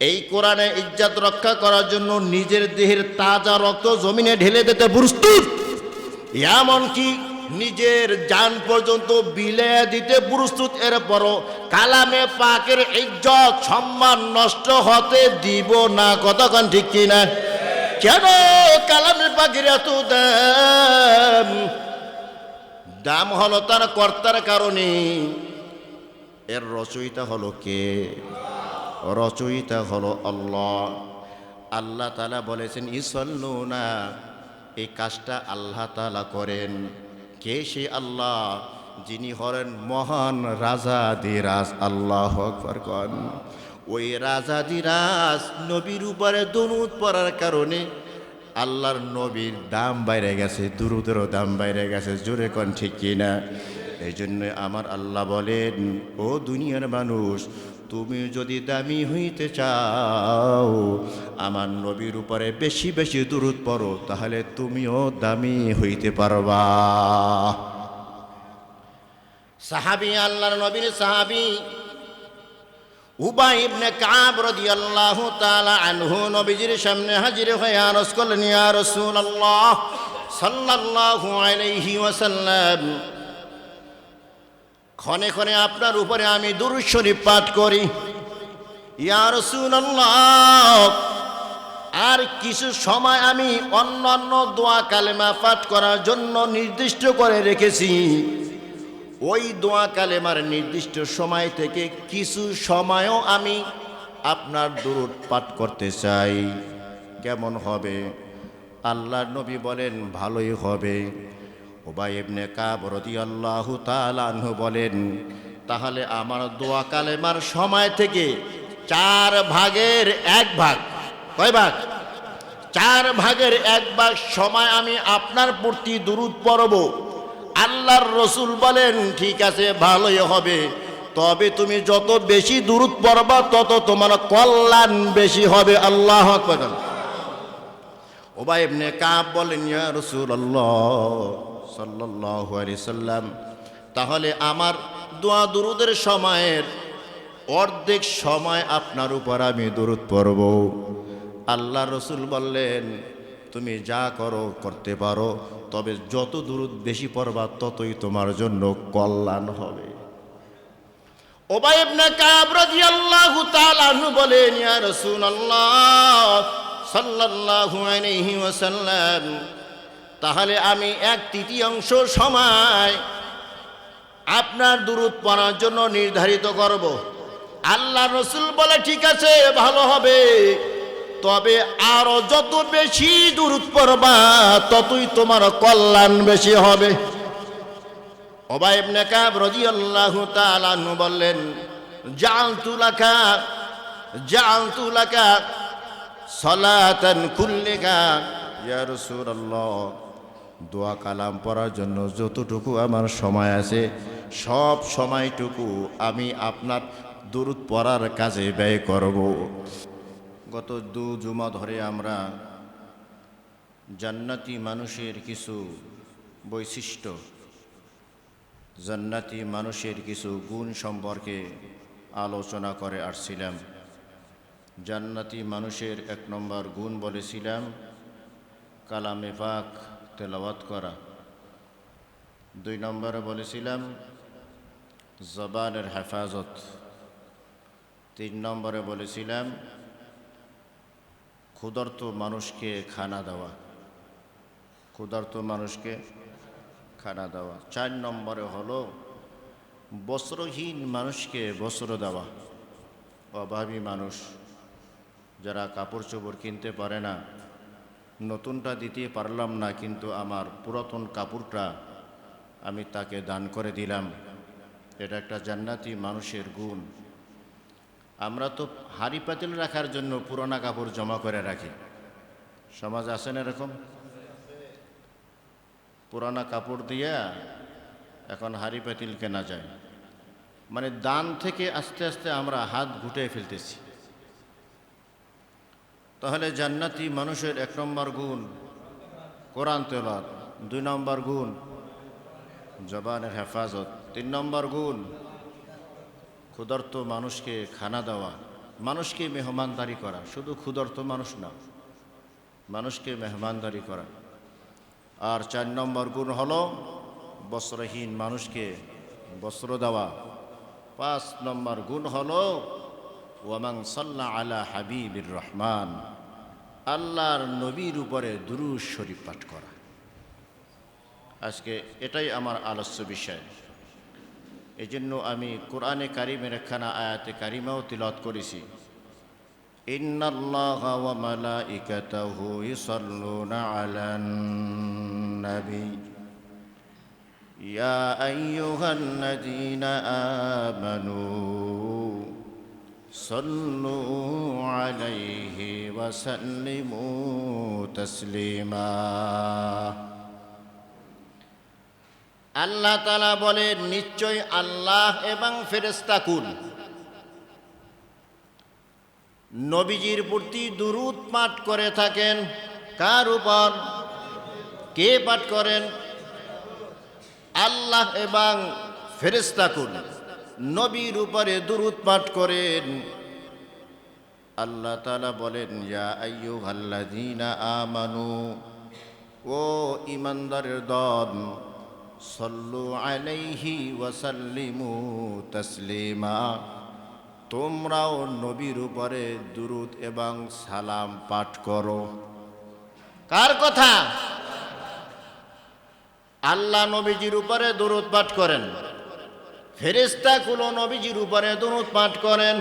এই কোরআনে ইজ্জত রক্ষা করার জন্য নিজের দেহের তাজা রক্ত জমিনে ঢেলে দিতে প্রস্তুত, এমনকি নিজের জান পর্যন্ত বিলিয়ে দিতে প্রস্তুত। এরপরও কালামে পাকের ইজ্জত সম্মান নষ্ট হতে দিব না। কতক্ষণ ঠিক কিনা? কেন কালামে পাকের এত দাম? দাম হলো তার কর্তার কারণে। এর রচয়িতা হলো কে? রচয়িতা হলো আল্লাহ। আল্লাহ তাআলা বলেছেন ইসাল্লুনা, এই কাজটা আল্লাহ তাআলা করেন। কে সে আল্লাহ? যিনি হলেন মহান রাজাদিরাজ। আল্লাহু আকবার কন। ওই রাজাদিরাজ নবীর উপরে দরুদ পড়ার কারণে আল্লাহর নবীর দাম বাইরে গেছে, দুরুদেরও দাম বাইরে গেছে। জোরে কন ঠিক কিনা? এই জন্য আমার আল্লাহ বলেন, ও দুনিয়ার মানুষ, তুমি যদি দামি হইতে চাও আমার নবীর উপরে বেশি বেশি দুরূদ পড়ো, তাহলে তুমিও দামি হইতে পারবা। সাহাবী, আল্লাহর নবীর সাহাবী উবাই ইবনে কাব রাদিয়াল্লাহু তাআলা আনহু নবীজির সামনে হাজির হয়ে আরজ করলেন, ইয়া রাসূলুল্লাহ সাল্লাল্লাহু আলাইহি ওয়াসাল্লাম, ক্ষণে ক্ষণে আপনার উপরে আমি দুরূদ শরীফ পাঠ করি। ইয়া রাসূলুল্লাহ, আর কিছু সময় আমি অন্যান্য দোয়া কালেমা পাঠ করার জন্য নির্দিষ্ট করে রেখেছি। ওই দোয়া কালেমার নির্দিষ্ট সময় থেকে কিছু সময়ও আমি আপনার দুরূদ পাঠ করতে চাই। কেমন হবে? আল্লাহর নবী বলেন, ভালোই হবে। উবাই ইবনে কাব রাদিয়াল্লাহু তাআলা আনহু বলেন, তাহলে আমার দোয়া কালেমার সময় থেকে 4 ভাগের 1 ভাগ, কয় ভাগ? 4 ভাগের 1 ভাগ সময় আমি আপনার প্রতি দুরূদ পড়ব। আল্লাহর রসুল বলেন, ঠিক আছে, ভালোই হবে, তবে তুমি যত বেশি দুরূদ পড়বা তত তোমার কল্যাণ বেশি হবে। আল্লাহু আকবার। উবাই ইবনে কাব বলেন, ইয়া রাসূলুল্লাহ সাল্লাল্লাহু আলাইহি সাল্লাম, তাহলে আমার দোয়া দুরূদের সময়ের অর্ধেক সময় আপনার উপর আমি দুরূদ পড়ব। আল্লাহ রসুল বললেন, তুমি যা করো করতে পারো, তবে যত দুরূদ বেশি পড়বা ততই তোমার জন্য কল্যাণ হবে। উবাই ইবনে কাব রাদিয়াল্লাহু তাআলা আনহু বলেন, ইয়া রাসূলুল্লাহ সাল্লাল্লাহু আলাইহি ওয়াসাল্লাম, তাহলে আমি 1/3 সময় আপনার দুরূদ পড়ার জন্য নির্ধারিত করব। আল্লাহ রসুল বলে, ঠিক আছে, ভালো হবে, তবে আরো যত বেশি দুরূদ পড়বা ততই তোমার কল্যাণ বেশি হবে। উবাই ইবনে কাব রাদিয়াল্লাহু তাআলা আনহু বললেন, জাআলতু লাকা সালাতান কুল্লিকা, ইয়া রাসূলুল্লাহ, দোয়া কালাম পড়ার জন্য যতটুকু আমার সময় আছে সব সময়টুকু আমি আপনার দুরূদ পড়ার কাজে ব্যয় করব। গত 2 জুমা ধরে আমরা জান্নাতি মানুষের কিছু বৈশিষ্ট্য, জান্নাতি মানুষের কিছু গুণ সম্পর্কে আলোচনা করে আসছিলাম। জান্নাতি মানুষের 1 নম্বর গুণ বলেছিলাম কালামে পাক তেলাওয়াত করা। 2 নম্বরে বলেছিলাম জবানের হেফাজত। 3 নম্বরে বলেছিলাম ক্ষুধার্ত মানুষকে খানা দেওয়া, ক্ষুধার্ত মানুষকে খানা দেওয়া। 4 নম্বরে হলো বস্ত্রহীন মানুষকে বস্ত্র দেওয়া। অভাবী মানুষ যারা কাপড় চোপড় কিনতে পারে না, নতুনটা দিতে পারলাম না, কিন্তু আমার পুরাতন কাপড়টা আমি তাকে দান করে দিলাম, এটা একটা জান্নাতি মানুষের গুণ। আমরা তো হাঁড়ি পাতিল রাখার জন্য পুরানা কাপড় জমা করে রাখি, সমাজ আছে না এরকম? পুরানা কাপড় দিয়া এখন হাঁড়ি পাতিল কেনা যায়, মানে দান থেকে আস্তে আস্তে আমরা হাত ঘুটে ফেলতেছি। তাহলে জান্নাতি মানুষের 1 নম্বর গুণ কোরআন তেলাওয়াত, 2 নম্বর গুণ জবানের হেফাজত, 3 নম্বর গুণ ক্ষুধার্ত মানুষকে খানা দেওয়া, মানুষকে মেহমানদারি করা, শুধু ক্ষুধার্ত মানুষ না, মানুষকে মেহমানদারি করা। আর 4 নম্বর গুণ হলো বস্ত্রহীন মানুষকে বস্ত্র দেওয়া। 5 নম্বর গুণ হলো ওয়ামান সাল্লা আলা হাবিবির রহমান, আল্লাহর নবীর উপরে দুরূদ শরীফ পাঠ করা। আজকে এটাই আমার আলোচ্য বিষয়। এই জন্য আমি কোরআনে কারিমের একখানা আয়াতে কারিমাও তিলাওয়াত করেছি। ইন্নাল্লাহা ওয়া মালাইকাতাহু ইউসাল্লুনা আলান নবী ইয়া আইয়ুহাল্লাযীনা আমানু সাল্লু আলাইহি ওয়া সাল্লিমু তাসলিমা। আল্লাহ তাআলা বলেন, নিশ্চয় আল্লাহ এবং ফেরেশতাকুল নবীজির প্রতি দুরূদ পাঠ করে থাকেন। কার উপর? কে পাঠ করেন? আল্লাহ এবং ফেরেশতাকুল নবীর উপরে দুরূদ পাঠ করেন। আল্লাহ তাআলা বলেন, ইয়া আইয়ুহাল্লাযীনা আমানু, ও ঈমানদারের দল, সাল্লু আলাইহি ওয়া সাল্লিমু তাসলিমা, তোমরাও নবীর উপরে দুরূদ এবং সালাম পাঠ করো। কার কথা? আল্লাহ নবীজির উপরে দুরূদ পাঠ করেন, ফেরেশতাকুলো নবীজির উপরে দুরূদ পাঠ করেন।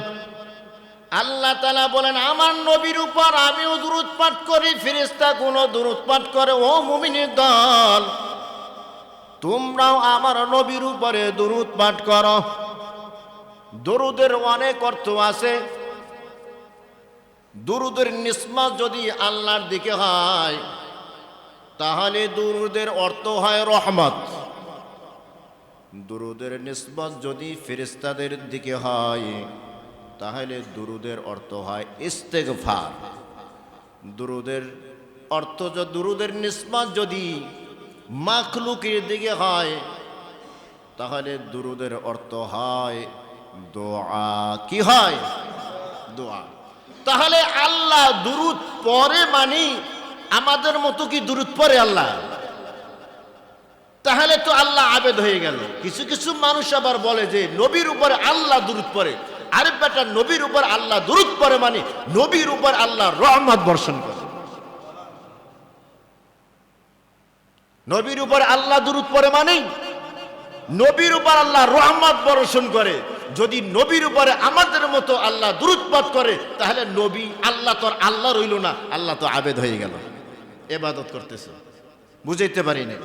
আল্লাহ তাআলা বলেন, আমার নবীর উপর আমিও দুরূদ পাঠ করি, ফেরেশতাকুলো দুরূদ পাঠ করে। ও মুমিনের দল, তোমরাও আমার নবীর উপরে দুরূদ পাঠ করো। দুরূদের অনেক অর্থ আছে। দুরূদের নিসবত যদি আল্লাহর দিকে হয় তাহলে দুরূদের অর্থ হয় রহমত। দুরূদের নিসবত যদি ফেরেশতাদের দিকে হয় তাহলে দুরূদের অর্থ হয় ইস্তেগফার। দুরূদের অর্থ, দুরূদের নিসবত যদি মাখলুকের দিকে হয় তাহলে দুরূদের অর্থ হয় দোয়া। কি হয়? দোয়া। তাহলে আল্লাহ দুরূদ পড়ে মানি আমাদের মতো কি দুরূদ পড়ে আল্লাহ? তাহলে তো আল্লাহ আবেদ হয়ে গেল। কিছু কিছু মানুষ আবার বলে যে নবীর উপরে আল্লাহ দুরূদ পড়ে। আরে বেটা, নবীর উপর আল্লাহ দুরূদ পড়ে মানে নবীর উপর আল্লাহ রহমত বর্ষণ করে। নবীর উপর আল্লাহ দুরূদ পড়ে মানে নবীর উপর আল্লাহ রহমত বর্ষণ করে। যদি নবীর উপরে আমাদের মতো আল্লাহ দুরূদ পাঠ করে তাহলে নবী আল্লাহ তো আর আল্লাহ রইল না, আল্লাহ তো আবেদ হয়ে গেল, ইবাদত করতেছে। বুঝাইতে পারি না।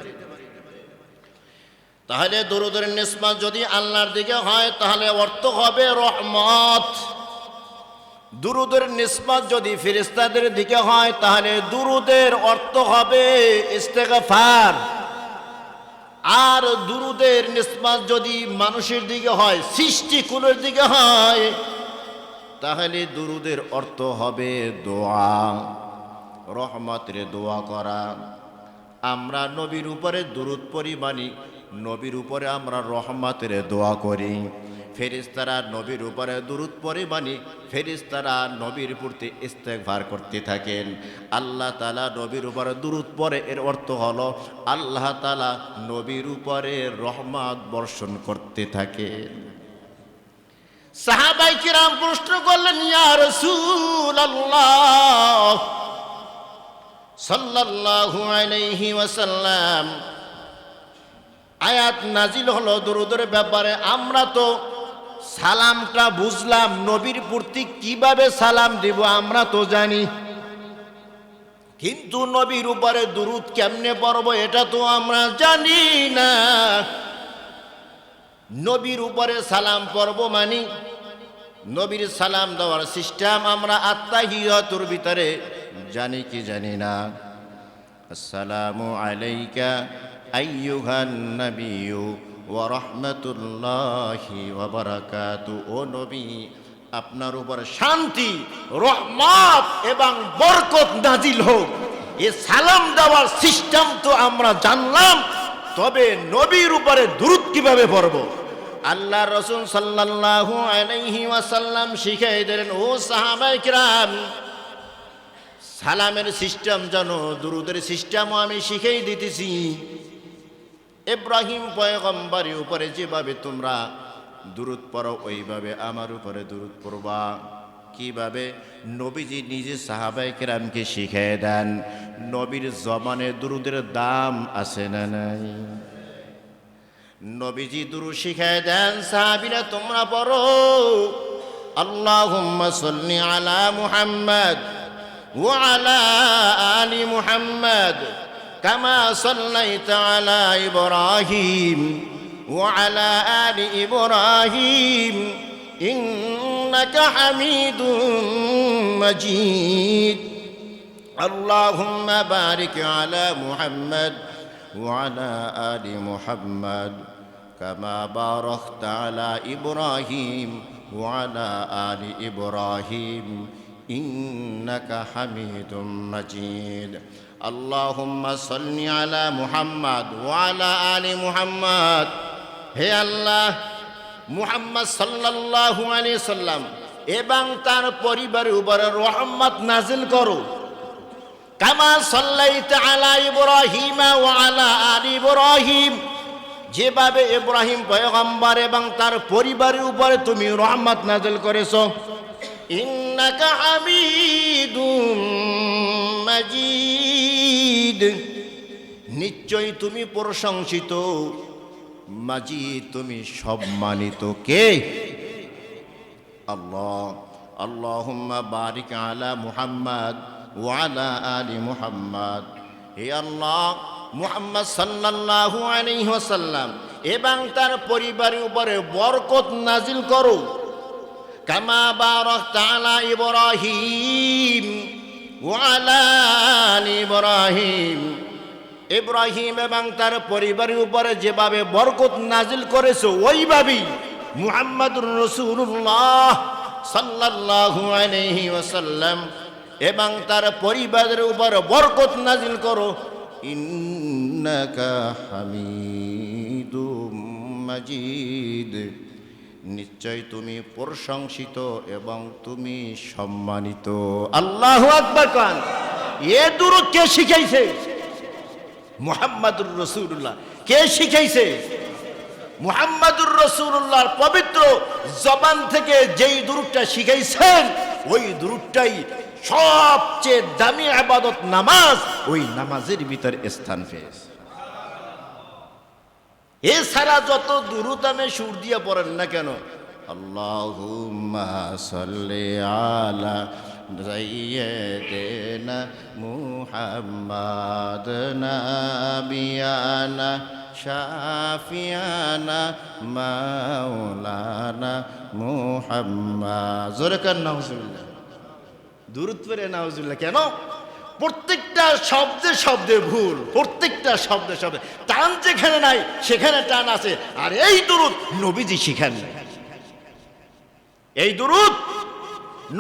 তাহলে দুরূদের নিসবত যদি আল্লাহর দিকে হয় তাহলে অর্থ হবে রহমত। দুরূদের নিসবত যদি ফেরেশতাদের দিকে হয় তাহলে দুরূদের অর্থ হবে ইস্তেগফার। আর দুরূদের নিসবত যদি মানুষের দিকে হয়, সৃষ্টিকুলের দিকে হয়, তাহলে দুরূদের অর্থ হবে দোয়া, রহমতের দোয়া করা। আমরা নবীর উপরে দুরূদ পড়ি মানি নবীর উপরে আমরা রহমতের দোয়া করি। ফেরেশতারা নবীর উপরে দুরূদ পড়ে মানি ফেরেশতারা নবীর প্রতি ইস্তেগফার করতে থাকেন। আল্লাহ তাআলা নবীর উপরে দুরূদ পড়ে, এর অর্থ হলো আল্লাহ তাআলা নবীর উপরে রহমত বর্ষণ করতে থাকেন। সাহাবায়ে কিরাম প্রশ্ন করলেন, ইয়া রাসূলুল্লাহ সাল্লাল্লাহু আলাইহি ওয়াসাল্লাম, আয়াত নাজিল হলো দুরূদের ব্যাপারে। আমরা তো সালামটা বুঝলাম, নবীর প্রতি কিভাবে সালাম দিব আমরা তো জানি, কিন্তু নবীর উপরে দুরূদ কেমনে পড়ব এটা তো আমরা জানি না। নবীর উপরে সালাম পড়ব মানি নবীর সালাম দেওয়ার সিস্টেম আমরা আত্তাহিয়াতুর ভিতরে জানি কি জানি না? আসসালামু আলাইকা আইয়ুহান নাবিয়্যু ওয়া রাহমাতুল্লাহি ওয়া বারাকাতুহু। ও নবী, আপনার উপর শান্তি, রহমত এবং বরকত নাজিল হোক। এই সালাম দেওয়ার সিস্টেম তো আমরা জানলাম, তবে নবীর উপরে দুরূদ কিভাবে পড়ব? আল্লাহ রাসূল সাল্লাল্লাহু আলাইহি ওয়াসাল্লাম শিখিয়ে দিলেন, ও সাহাবায়ে কিরাম, সালামের সিস্টেম জানো, দুরুদের সিস্টেমও আমি শিখিয়ে দিতেছি। ইব্রাহিম পয়গম্বরের উপরে যেভাবে তোমরা দুরূদ পড়ো, ওইভাবে আমার উপরে দুরূদ পড়বা। কিভাবে? নবীজি নিজে সাহাবায়ে কেরামকে শিখিয়ে দেন। নবীর জবানে দুরূদের দাম আছে না নাই? নবীজি দুরূদ শিখিয়ে দেন, সাহাবীরা তোমরা পড়ো, আল্লাহুম্মা সাল্লি আলা মুহাম্মদ ওয়া আলা আলি মুহাম্মদ কামা সাল্লাইতা আলা ইব্রাহিম ওয়া আলা আলি ইব্রাহিম ইন্নাকা হামিদুম মাজিদ। আল্লাহুম্মা বারিক আলা মুহাম্মদ ওয়া আলা আলি মুহাম্মদ কামা বারাকতা আলা ইব্রাহিম ওয়া আলা আলি ইব্রাহিম ইন্নাকা হামিদুম মাজিদ। আল্লাহুম্মা সাল্লি আলা মুহাম্মদ ওয়া আলা আলি মুহাম্মদ। হে আল্লাহ, মুহাম্মদ সাল্লাল্লাহু আলাইহি সাল্লাম এবং তার পরিবারের উপরে রহমত নাজিল করো। কামা সাল্লাইতা আলা ইব্রাহিম ওয়া আলা আলি ইব্রাহিম, যেভাবে ইব্রাহিম পয়গম্বর এবং তার পরিবারের উপরে তুমি রহমত নাজিল করেছো। ইন্নাকা হামিদুম মাজিদ, নিশ্চয়ই তুমি প্রশংসিত, মাজিদ তুমি সম্মানিত। কে? আল্লাহ। আল্লাহুম্মা বারিক আলা মুহাম্মদ ওয়া আলা আলি মুহাম্মদ। হে আল্লাহ, মুহাম্মদ সাল্লাল্লাহু আলাইহি ওয়াসাল্লাম এবং তার পরিবারের উপরে বরকত নাজিল করো। কামা বারাকতা আলা ইব্রাহিম ওয়া আলা আলি ইব্রাহিম, ইব্রাহিম এবং তার পরিবারের উপরে যেভাবে বরকত নাজিল করেছো, ওইভাবেই মুহাম্মদুর রাসূলুল্লাহ সাল্লাল্লাহু আলাইহি ওয়াসাল্লাম এবং তার পরিবারের উপরে বরকত নাজিল করো। ইন্নাকা হামিদুম মাজিদ, নিশ্চয় তুমি প্রশংসিত এবং তুমি সম্মানিত। আল্লাহু আকবার কান। এ দুরূদ কে শিখাইছে? মুহাম্মাদুর রাসূলুল্লাহ। কে শিখাইছে? মুহাম্মাদুর রাসূলুল্লাহর পবিত্র জবান থেকে যেই দুরূদটা শিখাইছেন, ওই দুরূদটাই সবচেয়ে দামি ইবাদত নামাজ, ওই নামাজের ভিতর স্থান পেয়েছে। এছাড়া যত দুরূদ আমি সুর দিয়ে পড়েন না কেন, আল্লাহুম্মা সাল্লি আলা সাইয়্যিদিনা মুহাম্মাদ নাবিয়ানা শাফিয়ানা মাওলানা মুহাম্মাদ। জোরে কান নাউজুবিল্লাহ। দুরূদ পড়ে নাউজুবিল্লাহ কেন? প্রত্যেকটা শব্দে শব্দে ভুল, প্রত্যেকটা শব্দে শব্দে টান যেখানে নাই সেখানে টান আছে। আর এই দুরূদ নবীজি শিখান নাই, এই দুরূদ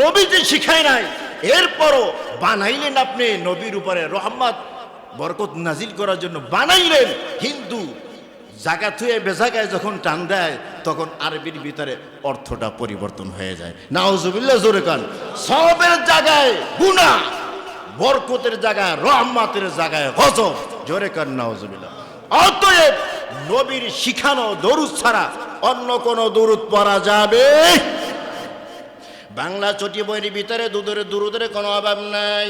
নবীজি শিখায় নাই। এরপরও বানাইলেন আপনি নবীর উপরে রহমত বরকত নাজিল করার জন্য বানাইলেন, কিন্তু জায়গা থুয়ে বেজাগায় যখন টান দেয় তখন আরবির ভিতরে অর্থটা পরিবর্তন হয়ে যায়। নাউজুবিল্লাহ। জোরে কান। সবের জায়গায় গুনাহ, বরকতের জায়গায় রহমতের জায়গায় গজব। জোরে কান নাউজুবিল্লাহ। অতএব নবীর শিখানো দরুদ ছাড়া অন্য কোন দরুদ পড়া যাবে? বাংলা চটি বইয়ের ভিতরে দুরুদের কোনো অভাব নাই।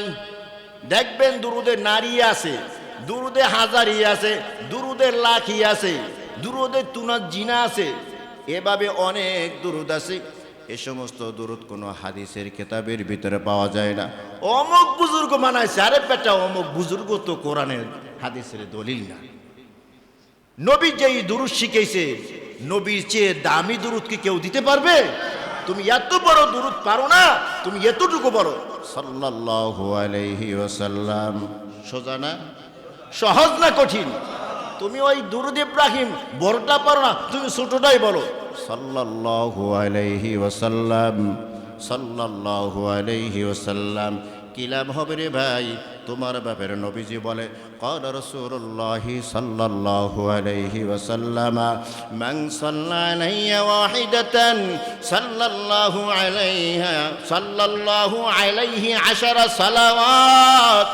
দেখবেন দুরুদে নারী আছে, দুরুদে হাজারি আছে, দুরুদে লাখি আছে, দুরুদে তুনাত জিনা আছে, এভাবে অনেক দুরুদ আছে। এ সমস্ত দুরুদ কোনো হাদিসের কিতাবের ভিতরে পাওয়া যায় না। অমুক বুজুর্গ মানাইছে, আরে বেটা অমুক বুজুর্গ তো কোরআনের হাদিসের দলিল না। নবী যেই দুরুদ শিখাইছে, নবীর চেয়ে দামি দুরুদ কি কেউ দিতে পারবে? তুমি এত বড় দুরুদ পারো না, তুমি এতটুকু বড় সাল্লাল্লাহু আলাইহি ওয়াসাল্লাম। সোজা না? সহজ না কঠিন? তুমি ওই দুরুদ ইব্রাহিম বড়টা পারো না, তুমি ছোটটাই বলো সাল্লাল্লাহু আলাইহি ওয়াসাল্লাম সাল্লাল্লাহু আলাইহি ওয়াসাল্লাম। কি লাভ হবে রে ভাই? তোমার বাপের নবীজি বলে ক্বালা রাসূলুল্লাহি সাল্লাল্লাহু আলাইহি ওয়াসাল্লাম মান সাল্লা আলাইয়া ওয়াহিদাতান সাল্লাল্লাহু আলাইহি 10 সালাওয়াত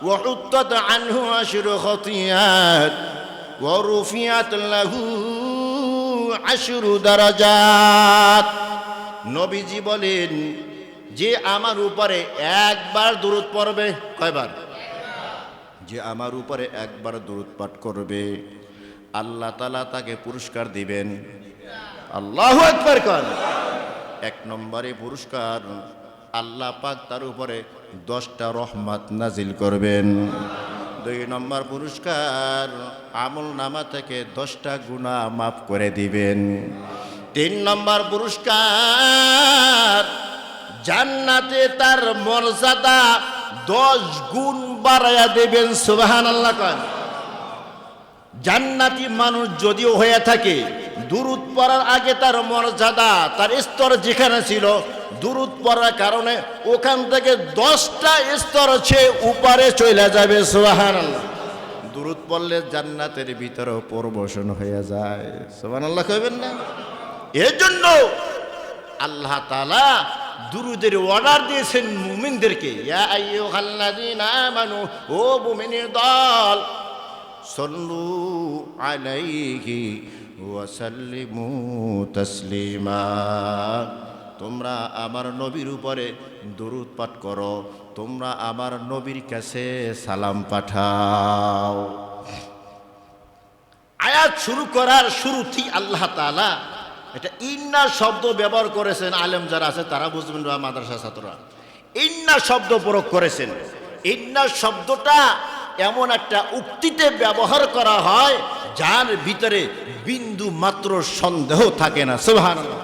ওয়া হুত্তাত আনহু 10 খতিয়াত ওয়া রুফিআত লাহু 10 দারাজাত। নবীজি বলেন যে আমার উপরে একবার দুরূদ পড়বে, কয়বার? যে আমার উপরে একবার দুরূদ পাঠ করবে আল্লাহ তাআলা তাকে পুরস্কার দিবেন। আল্লাহু আকবার কর। 1 নম্বরে পুরস্কার, আল্লাহ পাক তার উপরে 10টা রহমত নাজিল করবেন। 2 নম্বর পুরস্কার, আমল নামা থেকে 10টা গুনাহ মাফ করে দিবেন। 3 নম্বর পুরস্কার, জান্নাতে তার মর্যাদা 10 গুণ বাড়ায়া দেবেন। সুবহানাল্লাহ কন। জান্নাতি মানুষ যদিও হয়ে থাকে, দুরূদ পড়ার আগে তার মর্যাদা, তার স্তর যেখানে ছিল, দুরূদ পড়ার কারণে ওখান থেকে 10টা স্তর চেয়ে উপরে চলে যাবে। সুবহানাল্লাহ। দুরূদ পড়লে জান্নাতের ভিতরে প্রবেশন হয়ে যায়। সুবহানাল্লাহ কইবেন না? এর জন্য আল্লাহ তাআলা দুরূদের অর্ডার দিয়েছেন মুমিনদেরকে, ইয়া আইয়ুহাল্লাযীনা আমানু, ও মুমিনের দল, সাল্লু আলাইহি ওয়া সাল্লিমু তাসলিমা, তোমরা আমার নবীর উপরে দুরূদ পাঠ করো, তোমরা আমার নবীর কাছে সালাম পাঠাও। আয়াত শুরু করার শুরুতেই আল্লাহ তাআলা এটা ইন্না শব্দ ব্যবহার করেছেন। আলেম যারা আছে তারা বুঝবেন বা মাদ্রাসা ছাত্ররা, ইন্না শব্দ প্রয়োগ করেছেন। ইন্না শব্দটা এমন একটা উক্তিতে ব্যবহার করা হয় যার ভিতরে বিন্দু মাত্র সন্দেহ থাকে না। সুবহানাল্লাহ।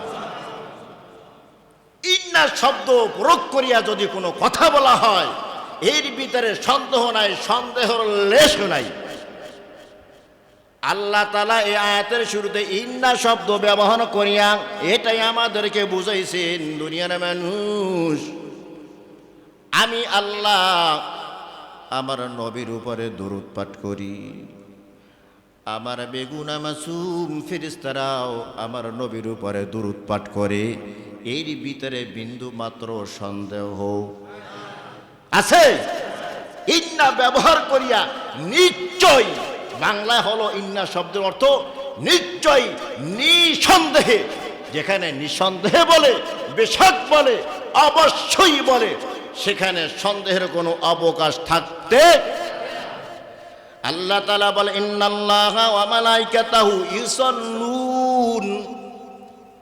ইন্না শব্দ প্রয়োগ করিয়া যদি কোনো কথা বলা হয় এর ভিতরে সন্দেহ নাই, সন্দেহের লেশও নাই। আল্লাহ তাআলা এই আয়াতের শুরুতে ইন্না শব্দ ব্যবহার করিয়া এটাই আমাদেরকে বুঝাইছেন, দুনিয়ার মানুষ, আমি আল্লাহ আমার নবীর উপরে দুরূদ পাঠ করি, আমার বেগুনা মাসুম ফেরেশতারাও আমার নবীর উপরে দুরূদ পাঠ করে, এর ভিতরে বিন্দু মাত্র সন্দেহ আছে? ইন্না ব্যবহার করিয়া নিশ্চয়, বাংলা হলো ইন্না শব্দের অর্থ নিশ্চয়, নিঃসন্দেহে। যেখানে নিঃসন্দেহে বলে, বেশক বলে, অবশ্যই বলে, সেখানে সন্দেহের কোনো অবকাশ থাকতে। আল্লাহ তাআলা বলে ইন্নাল্লাহা ওয়া মালাইকাতাহু ইউসাল্লুন।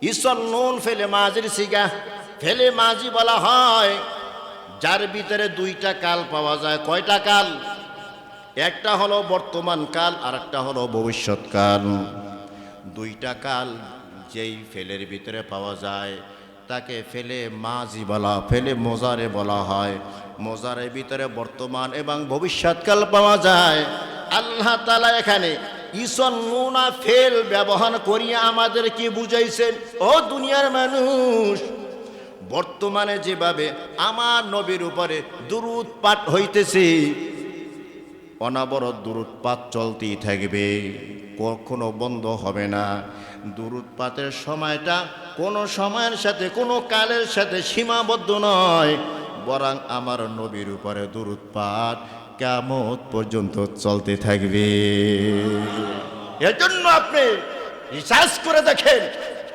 ইউসাল্লুন ফেলে মাজির সিগা, ফেলে মাজি বলা হয় যার ভিতরে 2টা কাল পাওয়া যায়। কয়টা কাল? একটা হলো বর্তমান কাল আর একটা হলো ভবিষ্যৎ কাল। 2টা কাল যেই ফেলের ভিতরে পাওয়া যায় তাকে ফেলে মাজি বলা, ফেলে মোজারে বলা হয়। মোজারের ভিতরে বর্তমান এবং ভবিষ্যৎকাল পাওয়া যায়। আল্লাহ তাআলা এখানে ইসন্নুনা ফেল ব্যবহার করিয়া আমাদেরকে বুঝাইছেন, ও দুনিয়ার মানুষ, বর্তমানে যেভাবে আমার নবীর উপরে দুরূদ পাঠ হইতেছে, অনাবরত দুরূদ পাঠ চলতেই থাকবে, কখনো বন্ধ হবে না। দুরূদ পাঠের সময়টা কোনো সময়ের সাথে, কোনো কালের সাথে সীমাবদ্ধ নয়, বরং আমার নবীর উপরে দুরূদ পাঠ কিয়ামত পর্যন্ত চলতে থাকবে। এর জন্য আপনি রিসার্চ করে দেখেন,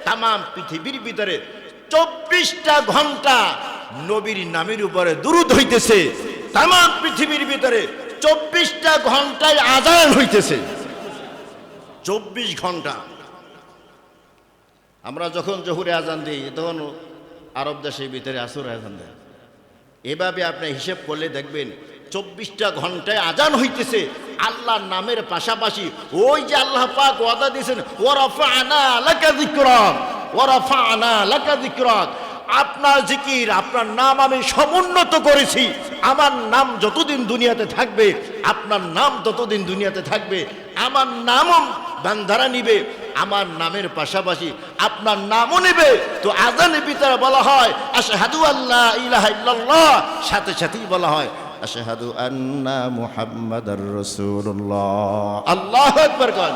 তাম পৃথিবীর ভিতরে 24টা ঘন্টা নবীর নামের উপরে দুরূদ হইতেছে। তাম পৃথিবীর ভিতরে 24টা ঘন্টায় আযান হইতেছে। 24 ঘন্টা। আমরা যখন জোহরে আযান দিই তখন আরব দেশের ভিতরে আসর আযান দেয়। এভাবে আপনি হিসেব করলে দেখবেন 24টা ঘন্টায় আযান হইতেছে আল্লাহর নামের পাশাপাশি। ওই যে আল্লাহ পাক ওয়াদা দিয়েছেন, ওয়া রাফা'না লাকা যিকরাক, ওয়া রাফা'না লাকা যিকরাক, আপনার জিকির, আপনার নাম আমি সমুন্নত করেছি। আমার নাম যতদিন দুনিয়াতে থাকবে, আপনার নাম ততদিন দুনিয়াতে থাকবে। আমার নামও বান্দারা নিবে, আমার নামের পাশাপাশি আপনার নামও নেবে, তো আযানের ভিতরে বলা হয় আশহাদু আল্লা ইলাহা ইল্লাল্লাহ, সাথে সাথেই বলা হয় আশহাদু আন্না মুহাম্মাদার রাসূলুল্লাহ। আল্লাহু আকবার কোন।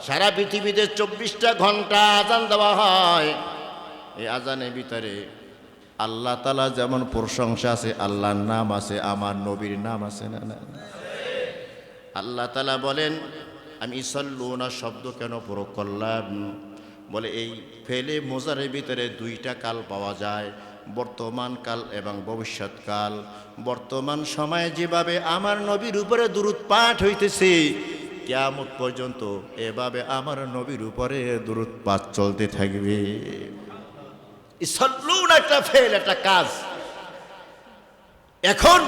সারা পৃথিবীতে 24টা ঘন্টা আযান দেওয়া হয়। এই আযানের ভিতরে আল্লাহ তাআলা যেমন প্রশংসা আছে, আল্লাহর নাম আছে, আমার নবীর নাম আছে না না? আল্লাহ তাআলা বলেন আমি ইসাল্লুনা শব্দ কেন প্রয়োগ করলাম? বলে এই ফেলে মোজারের ভিতরে দুইটা কাল পাওয়া যায়, বর্তমান কাল এবং ভবিষ্যৎ কাল। বর্তমান সময়ে যেভাবে আমার নবীর উপরে দুরূদ পাঠ হইতেছে, কিয়ামত পর্যন্ত এভাবে আমার নবীর উপরে দুরূদ পাঠ চলতে থাকবে। ইসাল্লুনা একটা ফেল, একটা কাজ। এখন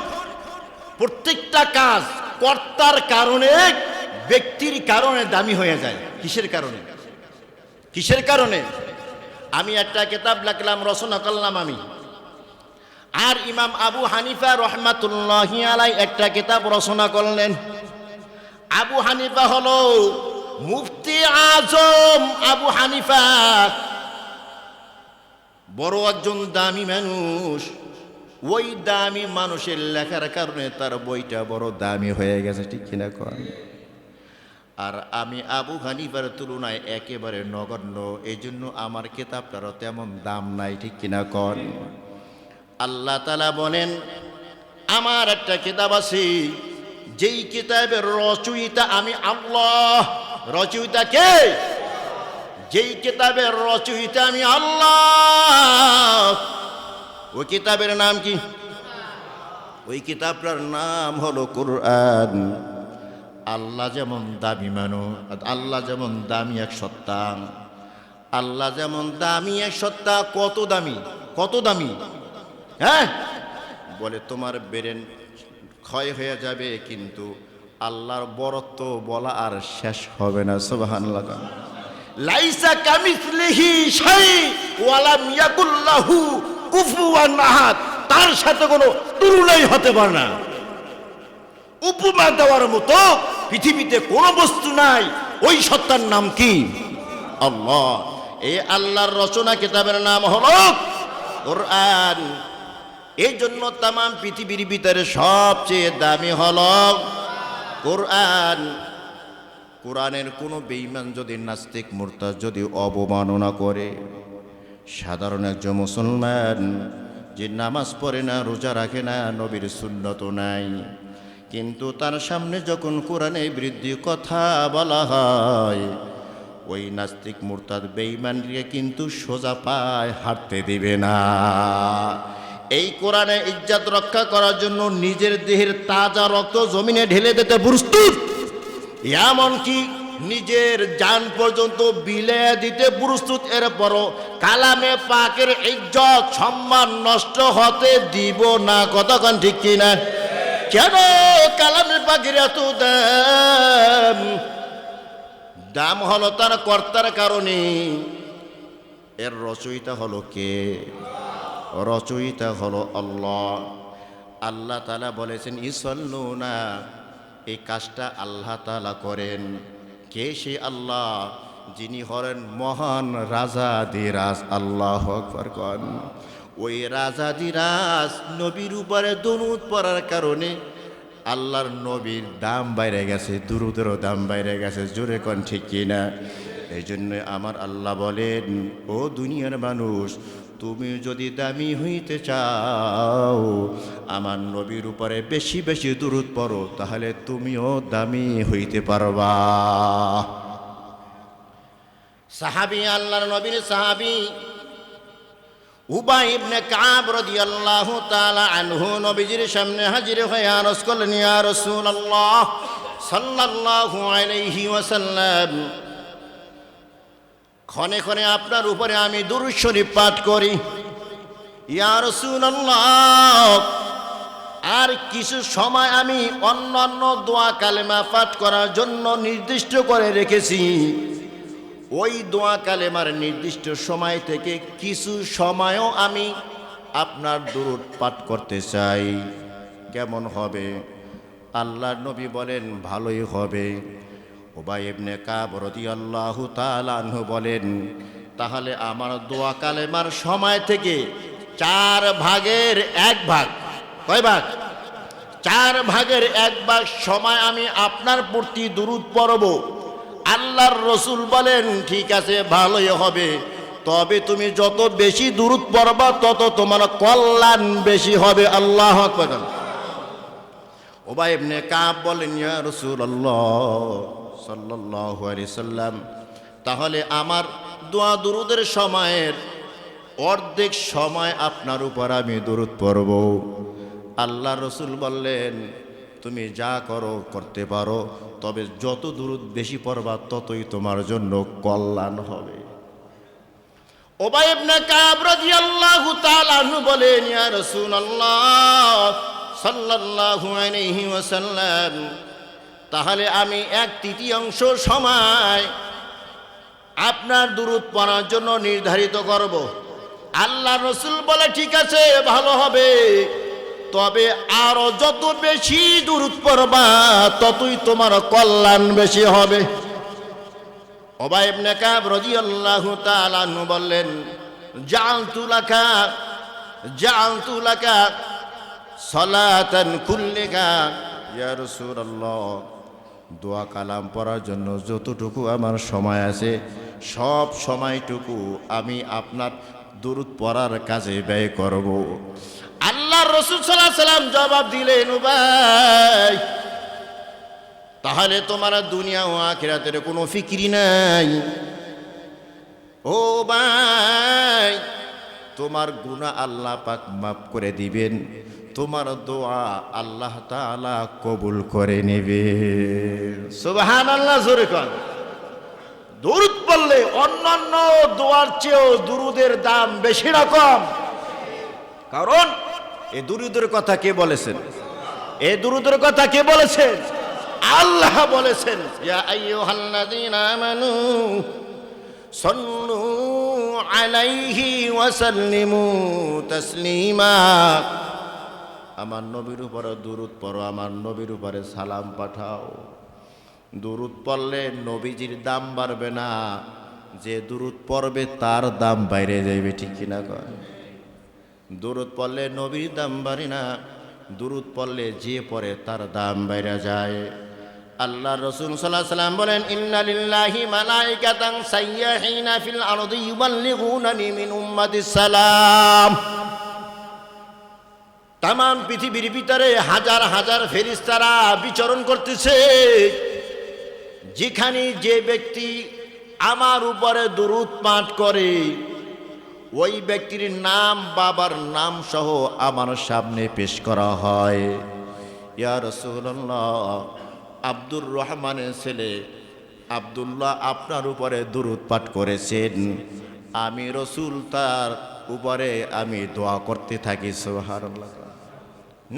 প্রত্যেকটা কাজ কর্তার কারণে, ব্যক্তির কারণে দামি হয়ে যায়। কিসের কারণে? কিসের কারণে? আমি একটা কিতাব লিখলাম, রচনা করলাম আমি, আর ইমাম আবু হানিফা রহমাতুল্লাহি আলাইহি একটা কিতাব রচনা করলেন। আবু হানিফা হলো মুফতি আজম। আবু হানিফা বড় একজন দামি মানুষ। ওই দামি মানুষের লেখার কারণে তার বইটা বড় দামি হয়ে গেছে, ঠিক কিনা কন? আর আমি আবু হানিফার তুলনায় একেবারে নগণ্য, এই জন্য আমার কিতাবটারও তেমন দাম নাই, ঠিক কিনা কন? আল্লাহ তাআলা বলেন আমার একটা কিতাব আছে, যেই কিতাবের রচয়িতা আমি আল্লাহ। রচয়িতা কে? যেই কিতাবের রচয়িতা আমি আল্লাহ। ওই কিতাবের নাম কি? ওই কিতাবটার নাম হলো কোরআন। আল্লাহ যেমন দামি মানুষ, আল্লাহ যেমন দামি এক সত্তা, আল্লাহ যেমন দামি এক সত্তা। কত দামি, কত দামি! হ্যাঁ, বলে তোমার ব্রেন ক্ষয় হয়ে যাবে, কিন্তু আল্লাহর বরত্ব বলা আর শেষ হবে না। সুবহানাল্লাহ। লাইসা কামিসলিহি শাই ওয়া লাম ইয়াকুল লাহু কুফুয়ান আহাদ। তার সাথে কোনো তুলনাই হতে পারে না। উপমা দেওয়ার মতো পৃথিবীতে কোনো বস্তু নাই। ওই সত্তার নাম কি? আল্লাহ। এই আল্লাহর রচনা কিতাবের নাম হলো কোরআন। এই জন্য তাম পৃথিবীর ভিতরে সবচেয়ে দামি হলো কোরআন। কোরআনের কোনো বেঈমান যদি, নাস্তিক মুরতাদ যদি অবমাননা করে, সাধারণ একজন মুসলমান যে নামাজ পড়ে না, রোজা রাখে না, নবীর সুন্নত নাই, কিন্তু তার সামনে যখন কোরআনের বিরুদ্ধে কথা বলা হয়, ওই নাস্তিক মুরতাদ বেঈমানকে কিন্তু সোজা পায় হাঁটতে দিবে না। এই কোরআনের ইজ্জত রক্ষা করার জন্য নিজের দেহের তাজা রক্ত জমিনে ঢেলে দিতে প্রস্তুত, এমনকি নিজের জান পর্যন্ত বিলিয়ে দিতে প্রস্তুত। এরপরও কালামে পাকের ইজ্জত সম্মান নষ্ট হতে দিব না। কতক্ষণ ঠিক কিনা? কেন কালামে পাকের এত দাম? দাম হলো তার কর্তার কারণে। এর রচয়িতা হলো কে? রচয়িতা হলো আল্লাহ। আল্লাহ তাআলা বলেছেন ইসাল্লুনা, এই কাজটা আল্লাহ তাআলা করেন। কে সে আল্লাহ? যিনি হলেন মহান রাজাদিরাজ। আল্লাহু আকবার কোন। ওই রাজাদিরাজ নবীর উপরে দরুদ পড়ার কারণে আল্লাহর নবীর দাম বাইরে গেছে, দুরুদেরও দাম বাইরে গেছে। জোরে কোন ঠিক কিনা? এই জন্য আমার আল্লাহ বলেন, ও দুনিয়ার মানুষ, তুমি যদি দামি হইতে চাও, আমার নবীর উপরে বেশি বেশি দুরূদ পড়ো, তাহলে তুমিও দামি হইতে পারবা। সাহাবী, আল্লাহর নবীর সাহাবী উবাই ইবনে কাব রাদিয়াল্লাহু তাআলা আনহু নবীজির সামনে হাজির হয়ে আরজ করলেন, ইয়া রাসূলুল্লাহ সাল্লাল্লাহু আলাইহি ওয়াসাল্লাম, ক্ষণে ক্ষণে আপনার উপরে আমি দুরূদ শরীফ পাঠ করি। ইয়া রাসূলুল্লাহ, আর কিছু সময় আমি অন্যান্য দোয়া কালেমা পাঠ করার জন্য নির্দিষ্ট করে রেখেছি। ওই দোয়া কালেমার নির্দিষ্ট সময় থেকে কিছু সময়ও আমি আপনার দুরূদ পাঠ করতে চাই। কেমন হবে? আল্লাহর নবী বলেন, ভালোই হবে। উবাই ইবনে কাব রাদিয়াল্লাহু তাআলা আনহু বলেন, তাহলে আমার দোয়া কালেমার সময় থেকে 4 ভাগের 1 ভাগ, কয় ভাগ? 4 ভাগের 1 ভাগ সময় আমি আপনার প্রতি দুরূদ পড়ব। আল্লাহর রসুল বলেন, ঠিক আছে, ভালোই হবে, তবে তুমি যত বেশি দুরূদ পড়বা তত তোমার কল্যাণ বেশি হবে। আল্লাহু আকবার। উবাই ইবনে কাব বলেন, ইয়া রাসূলুল্লাহ সাল্লাল্লাহু আলাইহি সাল্লাম, তাহলে আমার দোয়া দুরূদের সময়ের অর্ধেক সময় আপনার উপর আমি দুরূদ পড়ব। আল্লাহ রসুল বললেন, তুমি যা করো করতে পারো, তবে যত দুরূদ বেশি পড়বা ততই তোমার জন্য কল্যাণ হবে। উবাই ইবনে কাব রাদিয়াল্লাহু তাআলা আনহু বলেন, ইয়া রাসূলুল্লাহ সাল্লাল্লাহু আলাইহি ওয়াসাল্লাম, তাহলে আমি 1/3 সময় আপনার দুরূদ পড়ার জন্য নির্ধারিত করব। আল্লাহ রসুল বলে, ঠিক আছে, ভালো হবে, তবে আরো যত বেশি দুরূদ পড়বা ততই তোমার কল্যাণ বেশি হবে। উবাই ইবনে কাব রাদিয়াল্লাহু তাআলা আনহু বললেন, জাআলতু লাকা সালাতান কুল্লিকা, ইয়া রাসূলুল্লাহ, দোয়া কালাম পড়ার জন্য যতটুকু আমার সময় আছে সব সময়টুকু আমি আপনার দুরূদ পড়ার কাজে ব্যয় করব। আল্লাহর রাসূল সাল্লাল্লাহু আলাইহি সাল্লাম জবাব দিলেন, উবাই, তাহলে তোমার দুনিয়া ও আখিরাতের কোনো ফিকিরি নাই। ও ভাই, তোমার গুনাহ আল্লাহ পাক মাফ করে দিবেন, তোমার দোয়া আল্লাহ তাআলা কবুল করে নেবেন। সুবহানাল্লাহ, জোরে কোন। দুরূদ পড়লে অন্যান্য দোয়ার চেয়েও দুরূদের দাম বেশি না কম? কারণ এই দুরূদের কথা কে বলেছেন? এই দুরূদের কথা কে বলেছেন? আল্লাহ বলেছেন, ইয়া আইয়ুহাল্লাযীনা আমানু সাল্লু আলাইহি ওয়া সাল্লিমু তাসলিমা। আমার নবীর উপরে দুরূদ পড়ো, আমার নবীর উপরে সালাম পাঠাও। দুরূদ পড়লে নবীজির দাম বাড়বে না, যে দুরূদ পড়বে তার দাম বাইরে যাবে, ঠিক কিনা কয়? দুরূদ পড়লে নবীর দাম বাড়ে না, দুরূদ পড়লে যে পড়ে তার দাম বাইরে যায়। আল্লাহ রাসূল সাল্লাল্লাহু আলাইহি সাল্লাম বলেন, ইন্না লিল্লাহি মালাইকাতান সাইয়্যাহিনা ফিল আরদি ইউবাল্লিগুনানি মিন উম্মাতিস সালাম। তাম পৃথিবীর ভিতরে হাজার হাজার ফেরেশতারা বিচরণ করতেছে, যেখানে যে ব্যক্তি আমার উপরে দুরূদ পাঠ করে ওই ব্যক্তির নাম, বাবার নাম সহ আমার সামনে পেশ করা হয়। ইয়া রাসূলুল্লাহ, আব্দুর রহমানের ছেলে আব্দুল্লাহ আপনার উপরে দুরূদ পাঠ করেছেন, আমি রসুল তার উপরে আমি দোয়া করতে থাকি। সুবহানাল্লাহ,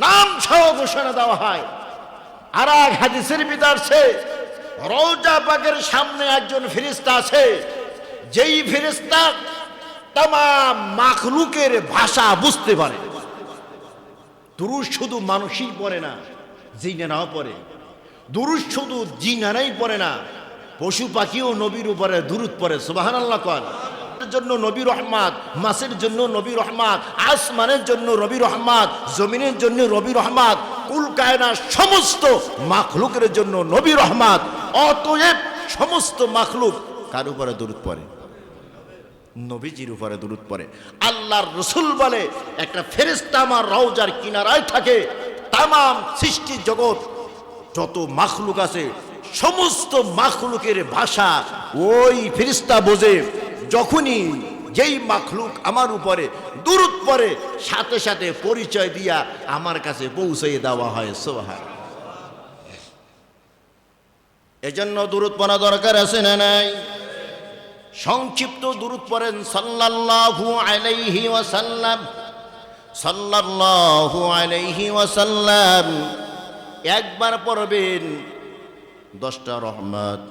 নাম সহ ঘোষণা দেওয়া হয়। আর এক হাদিসের ভিতর আছে, রওজা পাকের সামনে একজন ফেরেশতা আছে, যেই ফেরেশতা तमाम মাখলুকের ভাষা বুঝতে পারে। দুরূদ শুধু মানুষই পড়ে না, জিনেরাও পড়ে। দুরূদ শুধু জিনেরাই পড়ে না, পশু পাখিও নবীর উপরে দুরূদ পড়ে। সুবহানাল্লাহ কোন। জন্য নবী রহমত, মাছের জন্য নবী রহমত, আসমানের জন্য নবী রহমত, জমিনের জন্য নবী রহমত, কুল কায়নাত সমস্ত মাখলুকের জন্য নবী রহমত। অতএব সমস্ত মাখলুক কার উপরে দুরূদ পড়ে? নবীজির উপরে দুরূদ পড়ে। আল্লাহর রাসূল বলে, একটা ফেরেশতা আমার রওজার কিনারায় থাকে, तमाम সৃষ্টি জগৎ যত মাখলুক আছে সমস্ত মাখলুকের ভাষা ওই ফেরেশতা বোঝে। যখনই যেই মাখলুক আমার উপরে দুরূদ পড়ে সাথে সাথে পরিচয় দিয়া আমার কাছে পৌঁছে দেওয়া হয়। সুবহানাল্লাহ। এজন্য দুরূদ পড়া দরকার আছে না নাই? সংক্ষিপ্ত দুরূদ পড়েন সাল্লাল্লাহু আলাইহি ওয়াসাল্লাম, সাল্লাল্লাহু আলাইহি ওয়াসাল্লাম। একবার পড়বেন 10টা রহমত,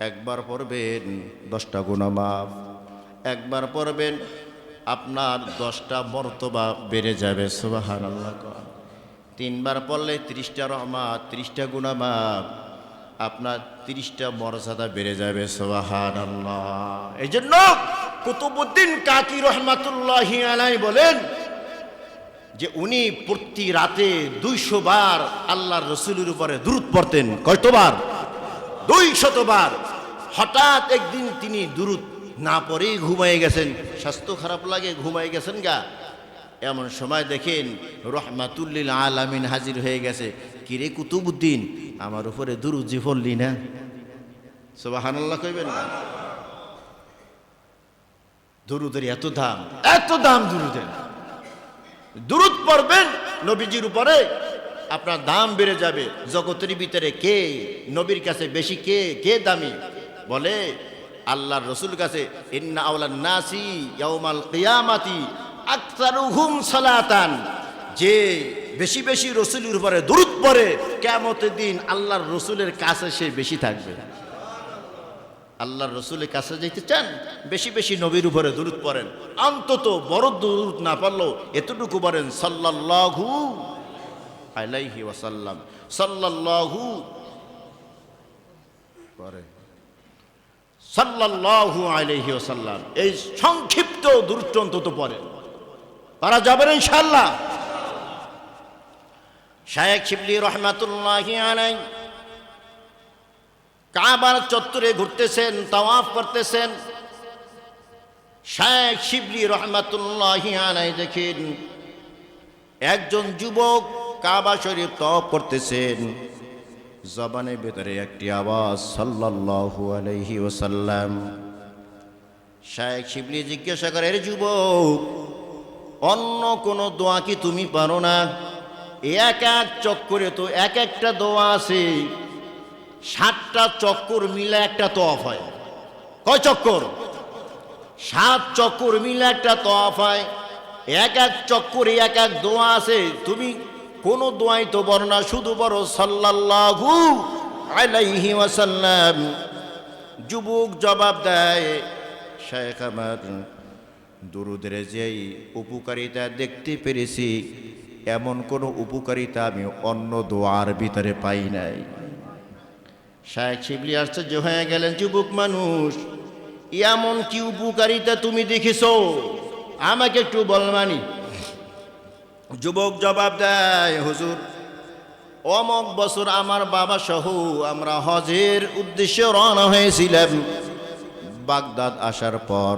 একবার পড়বেন 10টা গুনাহ মাফ, একবার পড়বেন আপনার 10টা মর্তবা বেড়ে যাবে। সুবহানাল্লাহ। 3বার পড়লে 30টা রহমত, 30টা গুনাহ মাফ, আপনার 30টা মর্যাদা বেড়ে যাবে। সুবহানাল্লাহ। এই জন্য কুতুবউদ্দিন কাকি রহমাতুল্লাহি আলাইহি বলেন যে উনি প্রতি রাতে 200 বার আল্লাহর রসুলের উপরে দুরূদ পড়তেন। কয়বার? 200 বার। হঠাৎ একদিন তিনি দুরূদ না পড়েই ঘুমায়ে গেছেন। স্বাস্থ্য খারাপ লাগে, ঘুমায়ে গেছেন গা। এমন সময় দেখেন রহমাতুল লিল আলামিন হাজির হয়ে গেছে। কিরে কুতুবউদ্দিন, আমার উপরে দুরূদ যে পড়লি না? সুবহানাল্লাহ কইবেন না? দুরূদের এত দাম দুরূদের। দুরূদ পড়বেন নবীজির উপরে, আপনার দাম বেড়ে যাবে। জগতের ভিতরে কে নবীর কাছে বেশি, কে দামি? বলে আল্লাহর রসুল কাছে ইন্না আওলান নাসি ইয়াউমাল কিয়ামাতি আকসারুহুম সালাতান। যে বেশি বেশি রসুলের উপরে দুরূদ পড়ে কিয়ামতের দিন আল্লাহর রসুলের কাছে সে বেশি থাকবে। আল্লাহর রসুলের কাছে যেতে চান, বেশি বেশি নবীর উপরে দুরূদ পড়েন। অন্তত বড় দুরূদ না পড়লেও এতটুকু বলেন সাল্লাল্লাহু আলাইহি ওয়াসাল্লাম। সাল্লাল্লাহু পরে সাল্লাল্লাহু আলাইহি ওয়াসাল্লাম, এই সংক্ষিপ্ত দুরূদ অন্তত পড়েন। পারা যাবে না ইনশাআল্লাহ। শায়েখ শিবলি রহমাতুল্লাহি আলাইহি কাবার চত্বরে ঘুরতেছেন, তাওয়াফ করতেছেন। শায়েখ শিবলি রহমাতুল্লাহি আলাইহি দেখেন একজন যুবক কাবা শরীফ তাওয়াফ করতেছেন। জবানের ভিতরে একটি আওয়াজ সাল্লাল্লাহু আলাইহি ওয়াসাল্লাম। শায়েখ শিবলি জিজ্ঞাসা করে, এর যুবক, অন্য কোন দোয়া কি তুমি পারো না? এক চক্করে তো এক একটা দোয়া আছে, 7টা চক্কর মিলে একটা তওয়াফ হয়। কয় চক্কর? 7 চক্কর মিলে একটা তওয়াফ হয়। এক চক্করে এক দোয়া আছে, তুমি কোন দোয়াই তো বলো না, শুধু বলো সাল্লাল্লাহু আলাইহি ওয়াসাল্লাম। যুবক জবাব দেয়, শায়েখ আমার, দুরূদের যেই উপকারিতা দেখতে পেরেছি এমন কোন উপকারিতা আমি অন্য দোয়ার ভিতরে পাই নাই। শায়েখ শিবলি আশ্চর্য হয়ে গেলেন, যুবক মানুষ, এমন কি উপকারিতা তুমি দেখেছো, আমাকে একটু বলবানি? যুবক জবাব দেয়, হুজুর, অমক বছর আমার বাবা সহ আমরা হজের উদ্দেশ্যে রওনা হয়েছিলাম। বাগদাদ আসার পর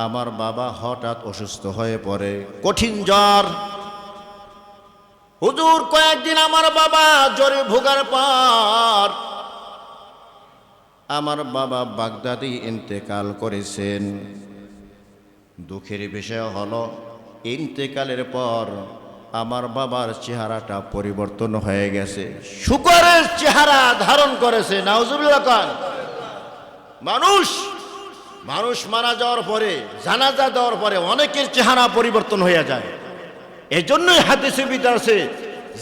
আমার বাবা হঠাৎ অসুস্থ হয়ে পড়ে, কঠিন জ্বর। হুজুর, কয়েকদিন আমার বাবা জ্বরে ভোগার পর আমার বাবা বাগদাদে ইন্তেকাল করেছেন। দুঃখের বিষয় হলো ইন্তেকালের পর আমার বাবার চেহারাটা পরিবর্তন হয়ে গেছে, শুকরের চেহারা ধারণ করেছে। নাউজুবিল্লাহ। মানুষ মারা যাওয়ার পরে, জানাজা দেওয়ার পরে অনেকের চেহারা পরিবর্তন হয়ে যায়। এই জন্যই হাদিসে ভিতরে আছে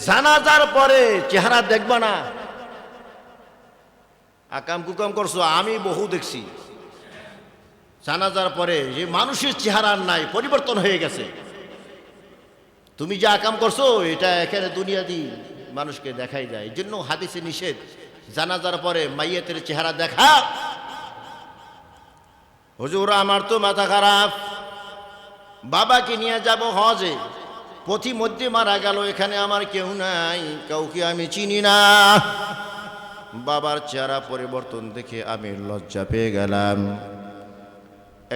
জানাজার পরে চেহারা দেখবা না। আকাম কুকাম করছো, আমি বহু দেখছি। জানাজার পরে যে মানুষের চেহারা নাই, পরিবর্তন হয়ে গেছে। তুমি যে আকাম করছো এটা এখানে দুনিয়া দি মানুষকে দেখাই যায়। এই জন্য হাদিসে নিষেধ জানাজার পরে মাইয়াতের চেহারা দেখা। হুজুর, আমার তো মাথা খারাপ, বাবাকে নিয়ে যাব হজে, পথিমধ্যে মারা গেল, এখানে আমার কেউ নাই, কাউকে আমি চিনি না। বাবার চেহারা পরিবর্তন দেখে আমি লজ্জা পেয়ে গেলাম।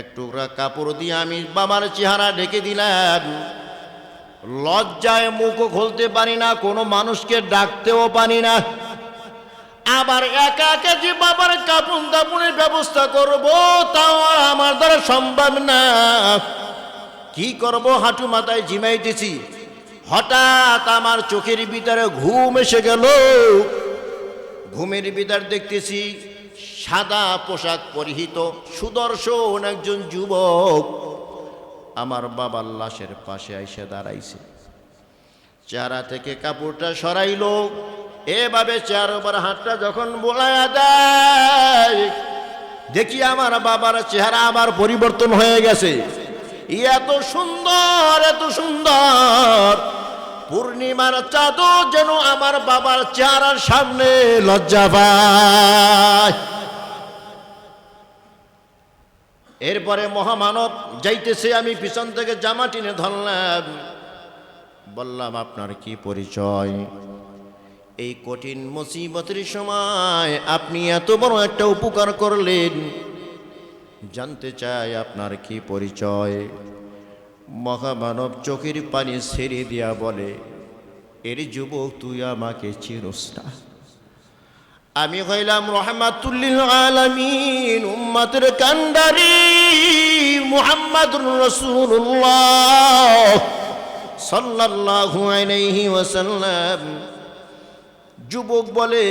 এক টুকরা কাপড় দিয়ে আমি বাবার চেহারা ঢেকে দিলাম। লজ্জায় মুখ খুলতে পারি না, কোনো মানুষকে ডাকতেও পারি না। আবার একা একা যে বাবার কাপড় দাপনের ব্যবস্থা করব তাও আমার দ্বারা সম্ভব না। কি করব, হাঁটু মাথায় ঝিমাইতেছি। হঠাৎ আমার চোখের ভিতরে ঘুম এসে গেল। ঘুমের ভিতর দেখতেছি সাদা পোশাক পরিহিত সুদর্শন একজন যুবক আমার বাবার লাশের পাশে এসে দাঁড়াইছে। চেহারা থেকে কাপড়টা সরাইলো, এভাবে চেহারার উপর হাতটা যখন বোলায়া দেয়, দেখি আমার বাবার চেহারা আবার পরিবর্তন হয়ে গেছে। এত সুন্দর, এত সুন্দর, পূর্ণিমার চাঁদও যেন আমার বাবার চেহারার সামনে লজ্জা পায়। এরপরে মহামানব যাইতেছে, আমি পিছন থেকে জামা টেনে ধরলাম, বললাম আপনার কি পরিচয়? এই কঠিন মুসিবতের সময় আপনি এত বড় একটা উপকার করলেন, জানতে চাই আপনার কি পরিচয়? মহামানব চোখের পানি ছেড়ে দিয়া বলে, এর যুবক তুই আমাকে চিনোস না? আমি হইলাম রহমাতুল্লিল আলামিন, উম্মতের কান্ডারি মুহাম্মাদুর রাসূলুল্লাহ সাল্লাল্লাহু আলাইহি ওয়াসাল্লাম। যুবক বলে,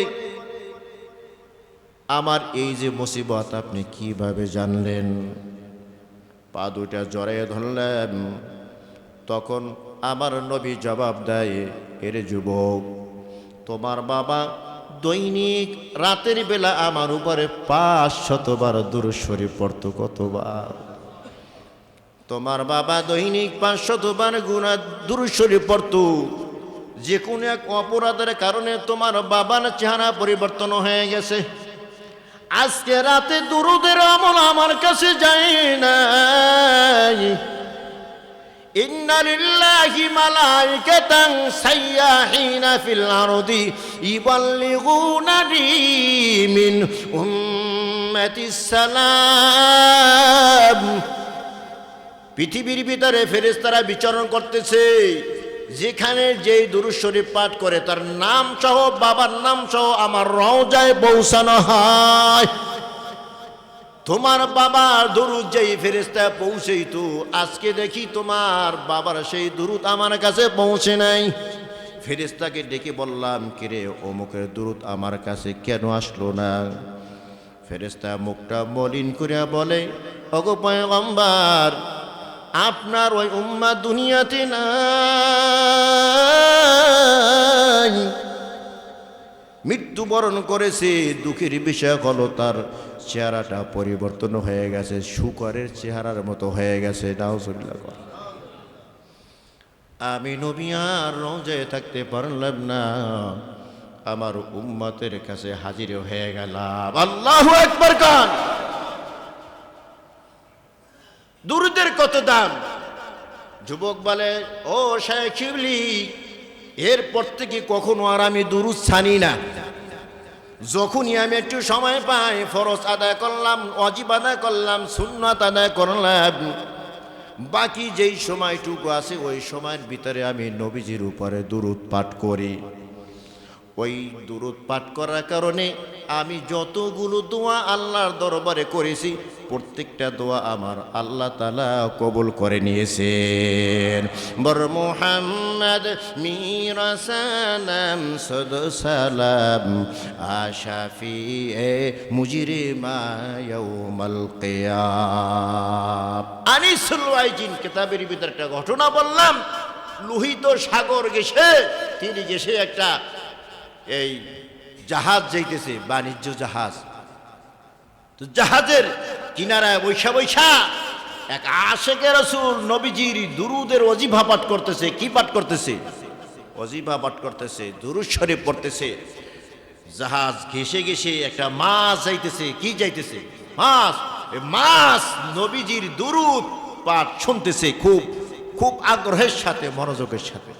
আমার এই যে মুসিবত আপনি কিভাবে জানলেন? পা দুইটা জড়াইয়ে ধরলেন। তখন আমার নবী জবাব দেয়, এর যুবক, তোমার বাবা দৈনিক রাতের বেলা আমার উপরে 500 বার দুরূদ শরীফ পড়তো। কতবার? তোমার বাবা দৈনিক 500 বার দুরূদ শরীফ পড়তো। যে কোনো এক অপরাধের কারণে তোমার বাবার চেহারা পরিবর্তন হয়ে গেছে। আজকে রাতে দুরূদের আমল আমার কাছে যায় না। ইন্না লিল্লাহি মালাইকাতান সাইয়াহিনা ফিল আরদি ইবাল্লিগুনানি মিন উম্মাতিস সালাম। পৃথিবীর ভিতরে ফেরেশতারা বিচরণ করতেছে, যেখানে যেই দুরূদ শরীফ পাঠ করে তার নাম সহ, বাবার নাম সহ আমার রওজায় পৌঁছানো হয়। তোমার বাবার দুরূদ যেই ফেরেশতা পৌঁছেইতো, আজকে দেখি তোমার বাবার সেই দুরূদ আমার কাছে পৌঁছে নাই। ফেরেশতাকে ডেকে বললাম, কিরে অমুকের দুরূদ আমার কাছে কেন আসলো না? ফেরেশতা মুখটা মলিন করিয়া বলে, ওগো পয়গম্বর, আপনার ওই উম্মাহ দুনিয়াতে নাই, মৃত্যুবরণ করেছে। দুঃখের বিষয় হলো তার চেহারাটা পরিবর্তন হয়ে গেছে, শুকরের চেহারার মতো হয়ে গেছে। নাউজুবিল্লাহ। আমি নবী আর রওজায় থাকতে পারলাম না, আমার উম্মতের কাছে হাজির হয়ে গেলাম। আল্লাহু আকবার কান। দুরূদের কত দাম! যুবক বলে, ও শাইখ শিবলি, এরপর থেকে কখনো আর আমি দুরূদ ছানি না। যখনই আমি একটু সময় পাই, ফরজ আদায় করলাম, ওয়াজিব আদায় করলাম, সুন্নাত আদায় করলাম, বাকি যেই সময়টুকু আছে ওই সময়ের ভিতরে আমি নবীজির উপরে দুরূদ পাঠ করি। ওই দুরূদ পাঠ করার কারণে আমি যতগুলো দোয়া আল্লাহর দরবারে করেছি, প্রত্যেকটা দোয়া আমার আল্লাহ তাআলা কবুল করে নিয়েছেন। বর মুহাম্মদ মিরা সালাম সদ সালাম আশাফিয়ে মুজরিমা ইয়াউমাল কিয়াম। আনিসুল ওয়াইজিন কিতাবের ভিতরে একটা ঘটনা বললাম। লোহিত সাগর গেছে, তিনি গেছে একটা এই জাহাজ যাইতেছে, বাণিজ্য জাহাজ। তো জাহাজের কিনারায় বৈশা বৈশা এক আশেকে রাসূল নবীজির দুরূদের ওজিফা পাঠ করতেছে। কি পাঠ করতেছে? ওজিফা পাঠ করতেছে, দুরূদ শরীফ পড়তেছে। জাহাজ ঘেসে ঘেসে একটা মাছ যাইতেছে। কি যাইতেছে? মাছ। মাছ নবীজির দুরূদ পাঠ শুনতেছে খুব খুব আগ্রহের সাথে, মনোযোগের সাথে।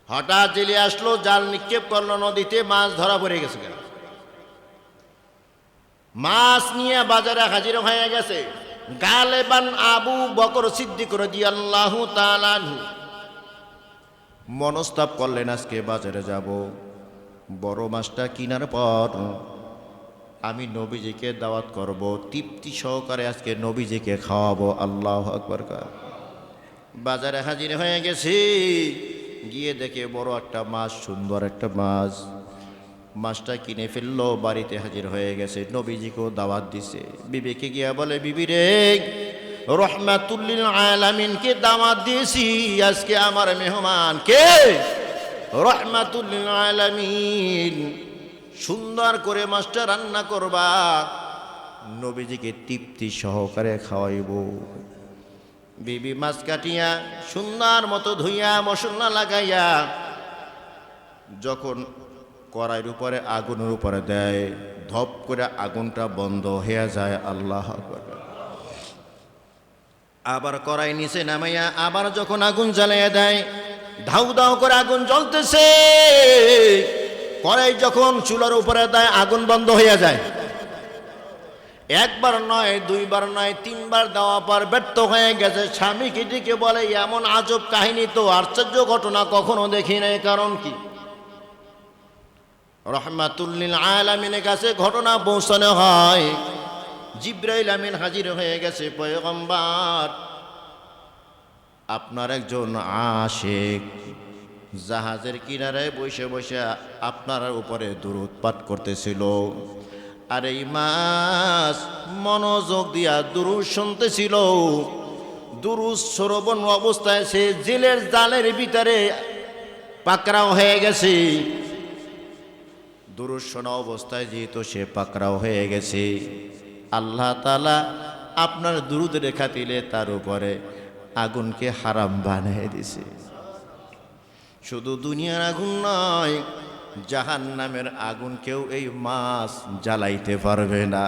হঠাৎ জেলে আসলো, জাল নিক্ষেপ করলো নদীতে, মাছ ধরা পড়ে গেছে। মাছ নিয়ে বাজারে হাজির হয়ে গেছে গালেবান আবু বকর সিদ্দিক রাদিয়াল্লাহু তাআলা আনহু। মনস্তাব করলেন, আজকে বাজারে যাব, বড় মাছটা কিনার পর আমি নবীজিকে দাওয়াত করব, তৃপ্তি সহকারে আজকে নবীজিকে খাওয়াবো। আল্লাহু আকবার। বাজারে হাজির হয়ে গেছে, গিয়ে দেখে বড় একটা মাছ, সুন্দর একটা মাছ। মাছটা কিনে ফেললো, বাড়িতে হাজির হয়ে গেছে, নবীজিকেও দাওয়াত দিছে। বিবিকে গিয়া বলে, বিবি রে, রহমাতুল্লিল আলামিনকে দাওয়াত দিয়েছি, আজকে আমার মেহমান কে? রহমাতুল্লিল আলামিন। সুন্দর করে মাছটা রান্না করবা, নবীজিকে তৃপ্তি সহকারে খাওয়াইব। বিবি মাছ কাটিয়া সুন্দর মতো ধুইয়া মশলা লাগাইয়া যখন কড়াইয়ের উপরে আগুনের উপরে দেয়, ধপ করে আগুনটা বন্ধ হয়ে যায়। আল্লাহ আকবার। আবার কড়াই নিচে নামাইয়া আবার যখন আগুন জ্বালাইয়া দেয়, ধাউ ধাউ করে আগুন জ্বলতেছে। কড়াই যখন চুলার উপরে দেয়, আগুন বন্ধ হয়ে যায়। একবার নয়, দুইবার নয়, তিনবার দেওয়া পর ব্যর্থ হয়ে গেছে। স্বামীকে ডেকে বলে, এমন আজব কাহিনী তো, আশ্চর্য ঘটনা কখনো দেখি নাই। কারণ কি? রহমাতুল্লিল আলামিনের কাছে ঘটনা পৌঁছানো হয়। জিবরাইল আমিন হাজির হয়ে গেছে। পয়গম্বর, আপনার একজন আশিক জাহাজের কিনারায় বসে বসে আপনার উপরে দুরূদ পাঠ করতেছিল। আর এই মাছ মনোযোগ দিয়া দুরূদ শুনতেছিল। দুরূদ শ্রবণ অবস্থায় সে জেলের জালের ভিতরে পাকড়াও হয়ে গেছে। দুরূদ শোনা অবস্থায় যেহেতু সে পাকড়াও হয়ে গেছে, আল্লাহ তাআলা আপনার দুরূদের খাতিরে তার উপরে আগুনকে হারাম বানিয়ে দিছে। শুধু দুনিয়ার আগুন নয়, জাহান্নামের আগুনকেও এই মাছ জ্বালাইতে পারবে না।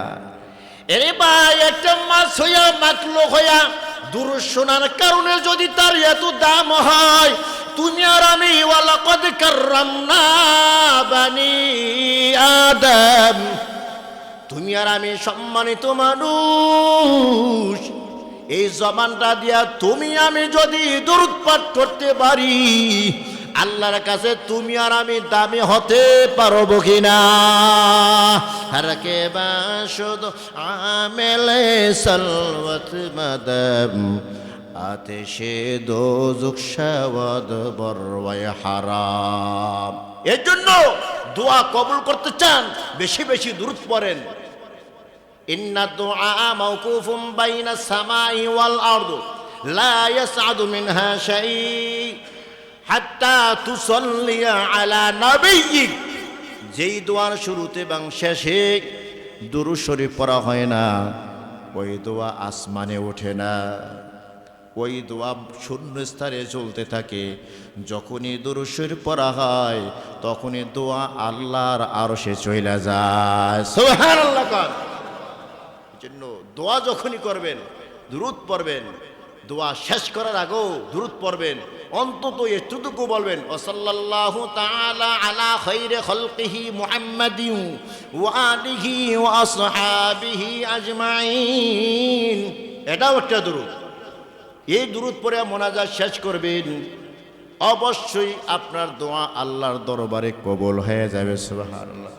এরে ভাই, একটা মাছ হইয়া মাতলো হইয়া দুরূদ শোনার কারণে যদি তার এত দাম হয়, তুমি আর আমি ওয়ালাকাদ কাররামনা বানি আদম, তুমি আর আমি সম্মানিত মানুষ। এই জবানটা দিয়া তুমি আমি যদি দুরূদ পাঠ করতে পারি, আল্লাহর কাছে তুমি আর আমি দামি হতে পারবো কিনা? হরকে বাশুদ আমেলে সলওয়াত মাদাম, আতেশে দোজখ শাওয়াদ বরওয়ায় হারাম। এর জন্য দোয়া কবুল করতে চান, বেশি বেশি দুরূদ পড়েন। ইন্না দুআ মাওকুফুম বাইনা সামাই ওয়াল আরদ, লা ইয়াসআদু মিনহা শাই হাত্তা তুসাল্লিয়া আলা নাবিয়্যিক। যেই দোয়ার শুরুতে এবং শেষে দুরূদ শরীফ পড়া হয় না, ওই দোয়া আসমানে ওঠে না। ওই দোয়া শূন্য স্তরে চলতে থাকে। যখনই দুরূদ শরীফ পড়া হয়, তখনই দোয়া আল্লাহর আরশে চলে যায়। সুবহানাল্লাহ। জন্য দোয়া যখনই করবেন, দুরূদ পড়বেন। দোয়া শেষ করার আগেও দুরূদ পড়বেন। অন্তত এতটুকু বলবেন, ওয়াসাল্লাল্লাহু তাআলা আলা খায়রি খালকিহি মুহাম্মাদিন ওয়া আলিহি ওয়া আসহাবিহি আজমাইন। এটাও একটা দুরূদ। এই দুরূদ পড়ে মোনাজাত শেষ করবেন, অবশ্যই আপনার দোয়া আল্লাহর দরবারে কবুল হয়ে যাবে। সুবহানাল্লাহ।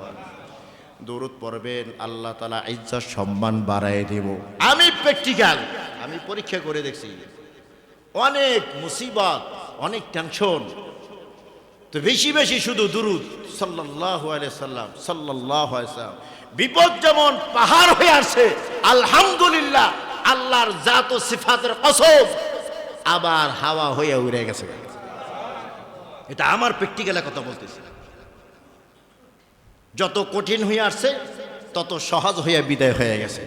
দুরূদ পড়বেন, আল্লাহ তাআলা ইজ্জত সম্মান বাড়ায় দেব। আমি প্র্যাকটিক্যাল, আমি পরীক্ষা করে দেখছি। অনেক মুসিবত, অনেক টেনশন, তো বেশি বেশি শুধু দুরূদ সাল্লাল্লাহু আলাইহি সাল্লাম, সাল্লাল্লাহু আলাইহি সাল্লাম। বিপদ যেমন পাহাড় হয়ে আসছে, আলহামদুলিল্লাহ, আল্লাহর জাত ও সিফাতের কসম, আবার হাওয়া হয়ে উড়ে গেছে। এটা আমার প্র্যাকটিক্যালের কথা বলতেছি। যত কঠিন হয়ে আসছে, তত সহজ হয়ে বিদায় হয়ে গেছে।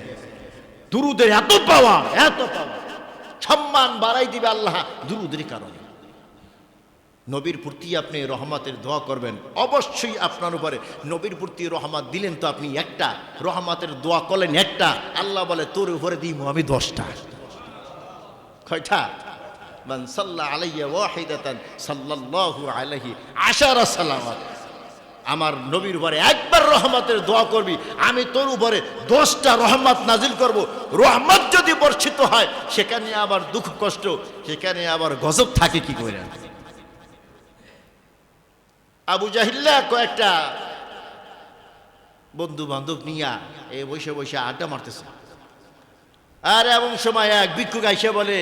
দুরূদের এত পাওয়া, এত পাওয়া, সম্মান বাড়াই দিবে আল্লাহ দুরূদের কারণে। নবীর প্রতি আপনি রহমতের দোয়া করবেন, অবশ্যই আপনার উপরে নবীর প্রতি রহমত দিলেন তো আপনি একটা, রহমতের দোয়া করলেন একটা, আল্লাহ বলে তোর উপরে দিব আমি 10টা। কয়টা? মান সাল্লা আলাইয়া ওয়াহিদাতান সাল্লাল্লাহু আলাইহি আশারা সালাওয়াত। আমার নবীর উপরে একবার রহমতের দোয়া করবি, আমি তোর উপরে 10টা রহমত নাজিল করব। রহমত যদি বর্ষিত হয়, সেখানে আবার দুঃখ কষ্ট, সেখানে আবার গজব থাকে কি করে? আবু জাহিল্লা কয়েকটা বন্ধু বান্ধব নিয়া এই বসে বসে আড্ডা মারতেছে। আর এমন সময় এক ভিক্ষুক আইসা বলে,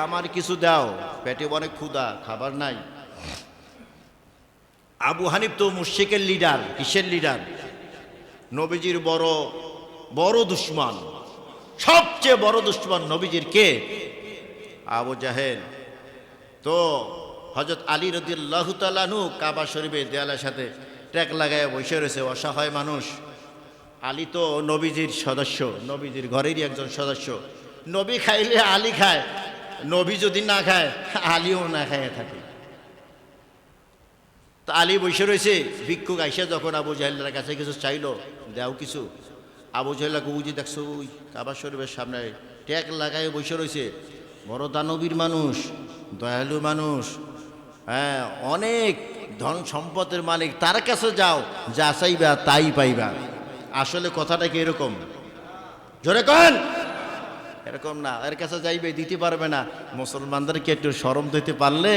আমার কিছু দাও, পেটে অনেক ক্ষুধা, খাবার নাই। আবু হানিফ তো মুশরিকের লিডার। কিসের লিডার? নবীজির বড় বড় দুশমন, সবচেয়ে বড় দুশমন নবীজির কে? আবু জাহেল। তো হযরত আলী রাদিয়াল্লাহু তাআলা আনহু কাবা শরীফের দেয়ালের সাথে ট্যাগ লাগায় বসে রয়েছে, অসহায় মানুষ। আলী তো নবীজির সদস্য, নবীজির ঘরেরই একজন সদস্য। নবী খাইলে আলী খায়, নবী যদি না খায় আলীও না খায় থাকে। তো আলী বসে রয়েছে, ভিক্ষুক আইসা যখন আবু জাহেলের কাছে কিছু চাইলো, দেও কিছু। আবু জাহেলকে বুঝি দেখছো ওই কাবা শরীফের সামনে ট্যাগ লাগায় বসে রয়েছে, বড় দানবীর মানুষ, দয়ালু মানুষ, হ্যাঁ অনেক ধন সম্পদের মালিক, তার কাছে যাও, যা চাইবা তাই পাইবা। আসলে কথাটা কি এরকম? জোরে কন, এরকম না। এর কাছে যাইবে, দিতে পারবে না। মুসলমানদেরকে একটু শরম দিতে পারলে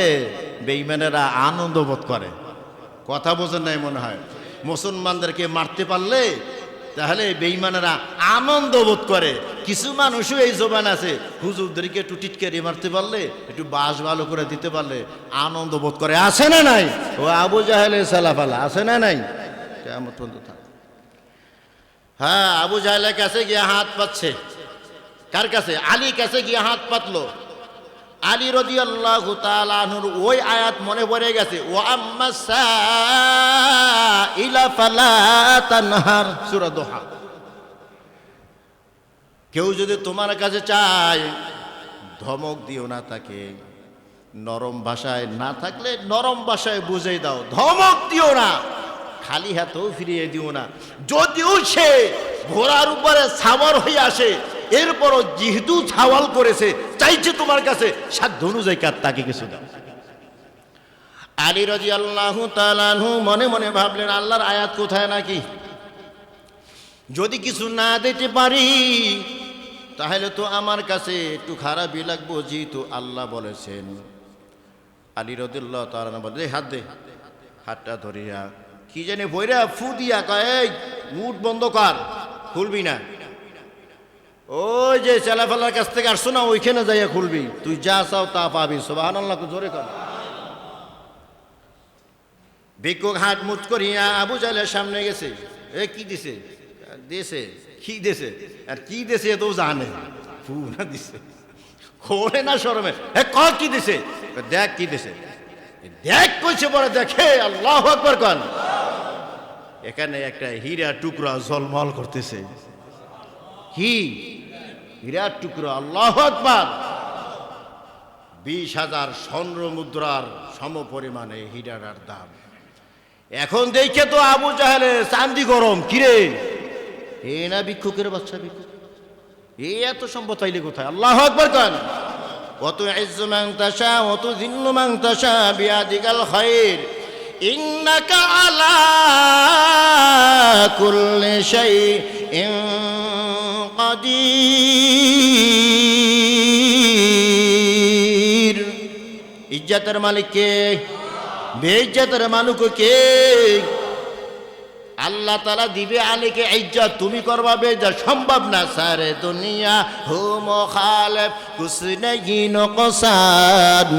বেঈমানেরা আনন্দ বোধ করে। কথা বোঝেন নাই মনে হয়? মুসলমানদেরকে মারতে পারলে তাহলে বেঈমানেরা আনন্দ বোধ করে। কিছু মানুষও এই জবান আছে, হুজুরদেরকে একটু টিটকারি মারতে পারলে, একটু বাস ভালো করে দিতে পারলে আনন্দ বোধ করে। আছে না নাই? ও আবু জাহেলের সালাফালা আছে না নাই? কেমন পর্যন্ত থাক। হ্যাঁ, আবু জাহেলের কাছে গিয়ে হাত পাচ্ছে। কার কাছে? আলী কাছে গিয়ে হাত পাতলো। আলী রাদিয়াল্লাহু তাআলা আনহুর ওই আয়াত মনে পড়ে গেছে, ওয়া আম্মাস সাইলা ফালা তানহার, সূরা দোহা। কেউ যদি তোমার কাছে চায় ধমক দিও না তাকে, নরম ভাষায় না থাকলে নরম ভাষায় বুঝিয়ে দাও, ধমক দিও না, খালি হাতেও ফিরিয়ে দিও না। যদিও সে ঘোড়ার উপরে সাওয়ার হয়ে আসে, এরপরও যেহেতু ছাওয়াল করেছে, চাইছে তোমার কাছে, সাধ্য অনুযায়ী তাকে কিছু দাও। আলী রাদিয়াল্লাহু তাআলা আনহু মনে মনে ভাবলেন, আল্লাহর আয়াত কোথায় নাকি, যদি কিছু না দিতে পারি তাহলে তো আমার কাছে একটু খারাপই লাগবো, যেহেতু আল্লাহ বলেছেন। আলী রাদিয়াল্লাহু তাআলা বলে, হাত দে। হাতটা ধরিয়া কি জানি বইরা ফু দিয়া কয়, এই মুখ বন্ধ কর, খুলবি না। ওই যে ছেলেফেলার কাছ থেকে আসছো না, ওইখানে যাইয়া খুলবি, তুই যা চাও তা পাবি। সুবহানাল্লাহ, জোরে কর। ভিক্ষুক হাত মুচ করিয়া আবু জাহেলের সামনে গেছে। এ কি দিছে? দিছে কি দিছে? আর কি দিছে তো জানে, ফু না দিছে, খোলে না শরমে। ক কি দিছে? দেখ কি দিছে। দেখ কইছে, পরে দেখে। আল্লাহু আকবার কন। এখানে একটা হীরা টুকরা ঝলমল করতেছে। কি হীরার টুকরো? আল্লাহু আকবার। 20,000 স্বর্ণ মুদ্রার সম পরিমাণে হীরার দাম। এখন দেখে তো আবু জাহেলের চান্দি গরম। কিরে, এ না ভিক্ষুকের বাচ্চা? ভিক্ষুক এই এত সম্পদ পাইলে কোথায়? আল্লাহু আকবার কন। ওয়া তুইজ্জু মান তাশা ওয়া তুযিল্লু মান তাশা বিয়াদিকাল খায়র ইন্নাকা আলা কুল্লি শাইইন কাদির। ইজ্জতের মালিক কে? বেইজ্জতের মালিক কে? আল্লাহ তাআলা দিবে আলীকে ইজ্জত, তুমি করবা বেইজ্জত, সম্ভব না। সারে দুনিয়া হু মুখালিফ কুছ নেহি নুকসান,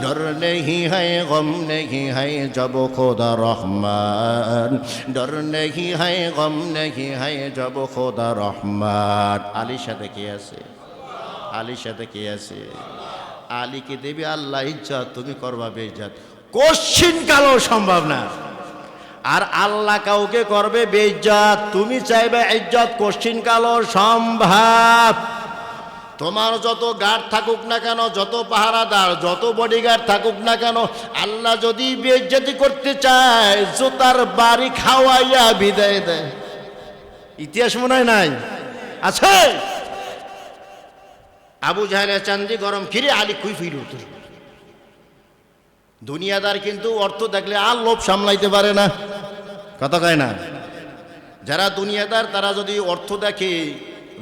ডর নেহি হ্যায় গম নেহি হ্যায় জব খোদা রহমান, ডর নেহি হ্যায় গম নেহি হ্যায় জব খোদা রহমান। আলীর সাথে কে আছে? আলীর সাথে কে আছে? আলীকে দেবে আল্লাহ ইজ্জত, তুমি করবা বেইজ্জত, কোশ্চিন কালও সম্ভব না। আর আল্লাহ কাউকে করবে বেইজ্জত, তুমি চাইবে ইজ্জত, কোশ্চিন কালও সম্ভব। তোমার যত গার্ড থাকুক না কেন, যত পাহারাদার, যত বডিগার্ড থাকুক না কেন, আল্লাহ যদি বেইজ্জতি করতে চায়, জুতার বাড়ি খাওয়াইয়া বিদায় দেয়। ইতিহাস মনে হয় নাই? আছে। আবু জাহেলের চান্দি গরম। কিরে আলী কুই ফিরে উত্তর। দুনিয়াদার কিন্তু অর্থ দেখলে আর লোভ সামলাইতে পারে না, কথা কয় না? যারা দুনিয়াদার তারা যদি অর্থ দেখে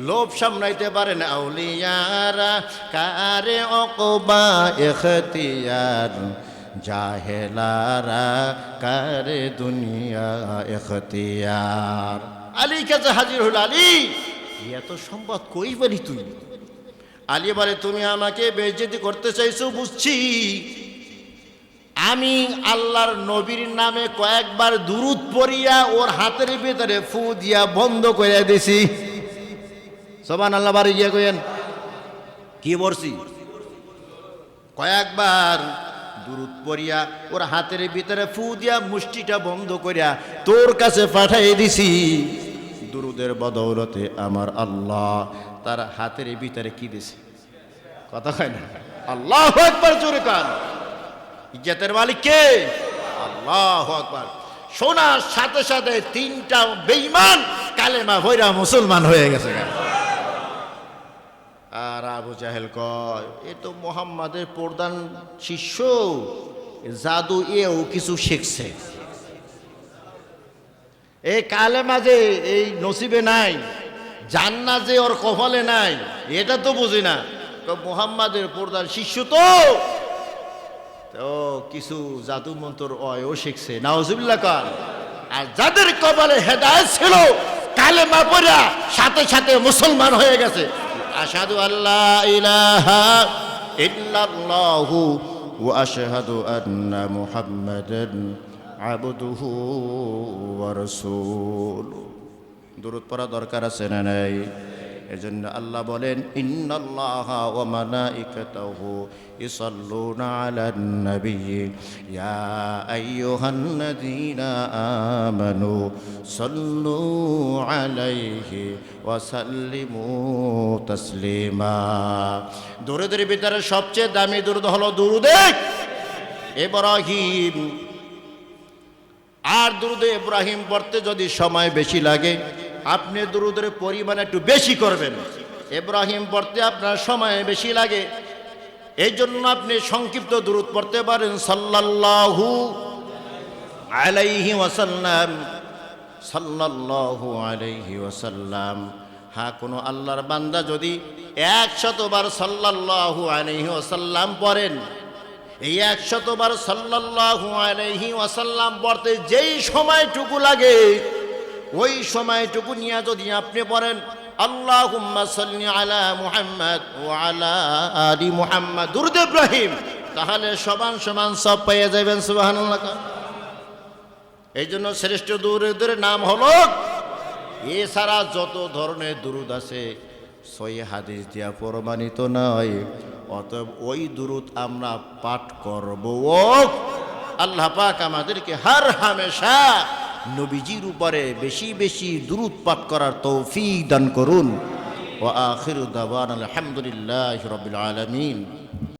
লোভ সামলাইতে পারে না। আউলিয়ারা কারে অকবা ইখতিয়ার, জাহেলারা কারে দুনিয়া ইখতিয়ার। আলী কাছে হাজির হল। আলী, এত সম্পদ কই বলি তুই? আলী বলে, তুমি আমাকে বেইজ্জতি করতে চাইছো বুঝছি, আমি আল্লাহর নবীর নামে কয়েকবার দুরূদ পড়িয়া ওর হাতের ভিতরে ফু দিয়া বন্ধ করে দিছি। সুবহানাল্লাহ, বাড়ি গিয়া কইেন কি বলছি? কয়েকবার দুরূদ পড়িয়া ওর হাতের ভিতরে ফু দিয়া মুষ্টিটা বন্ধ করিয়া তোর কাছে পাঠাই দিছি। দুরূদের বদৌলতে আমার আল্লাহ তার হাতের ভিতরে কি দিছে? কথা কয় না? আল্লাহু আকবার, জোরে কান। ইজ্জতের মালিক কে? আল্লাহু আকবার। শোনার সাথে সাথে তিনটা বেঈমান কালেমা পড়া মুসলমান হয়ে গেছে। আর আবু জাহেল কয়, এ তো মুহাম্মাদের প্রধান শিষ্য, জাদু এও কিছু শিখছে। এই কালেমা যে এই নসিবে নাই, জান্নাত যে ওর কপালে নাই, এটা তো বুঝি না। মুহাম্মাদের প্রধান শিষ্য তো কিছু জাদু মন্ত্র ও শিখছে। নাউজুবিল্লাহ কান। আর যাদের কপালে হেদায়েত ছিল, কালেমা পড়া সাথে সাথে মুসলমান হয়ে গেছে। আশহাদু আল্লা ইলাহা ইল্লাল্লাহু ওয়া আশহাদু আন্না মুহাম্মাদান আবদুহু ওয়া রাসূলুহু। দুরূদ পড়া দরকার আছে না নাই? এজন্য আল্লাহ বলেন, ইন্নাল্লাহা ওয়া মালাইকাতাহু ইসাল্লুনা আলান নবী ইয়া আইয়ুহান্নাযীনা আমানু সাল্লু আলাইহি ওয়া সাল্লিমু তাসলিমা। দুরূদের ভিতরে সবচেয়ে দামি দুরূদ হলো দুরূদে ইব্রাহিম। আর দুরূদে ইব্রাহিম পড়তে যদি সময় বেশি লাগে, আপনি দুরূদের পরিমাণ একটু বেশি করবেন। ইব্রাহিম পড়তে আপনার সময় বেশি লাগে, এই জন্য আপনি সংক্ষিপ্ত দুরূদ পড়তে পারেন, সাল্লাল্লাহু আলাইহি ওয়াসাল্লাম, সাল্লাল্লাহু আলাইহি ওয়াসাল্লাম। হ্যাঁ, কোনো আল্লাহর বান্দা যদি 100 বার সাল্লাল্লাহু আলাইহি ওয়াসাল্লাম পড়েন, এই 100 বার সাল্লাল্লাহু আলাইহি ওয়াসাল্লাম পড়তে যেই সময়টুকু লাগে, ওই সময়টুকু নিয়ে যদি আপনি পড়েন আল্লাহুম্মা সাল্লি আলা মুহাম্মদ ওয়া আলা আলি মুহাম্মদ, দুরূদ ইব্রাহিম, তাহলে সমান সমান সব পেয়ে যাবেন। সুবহানাল্লাহ। এই জন্য শ্রেষ্ঠ দুরূদের নাম হলো, এছাড়া যত ধরনের দুরূদ আছে সহি হাদিস দিয়া প্রমাণিত নয়, অতএব ওই দুরূদ আমরা পাঠ করব। আল্লাহ পাক আমাদেরকে হর হামেশা নবীজির উপরে বেশি বেশি দুরূদ পাঠ করার তৌফিক দান করুন। ওয়া আখিরু দাওয়ানা আলহামদুলিল্লাহি রাব্বিল আলামিন।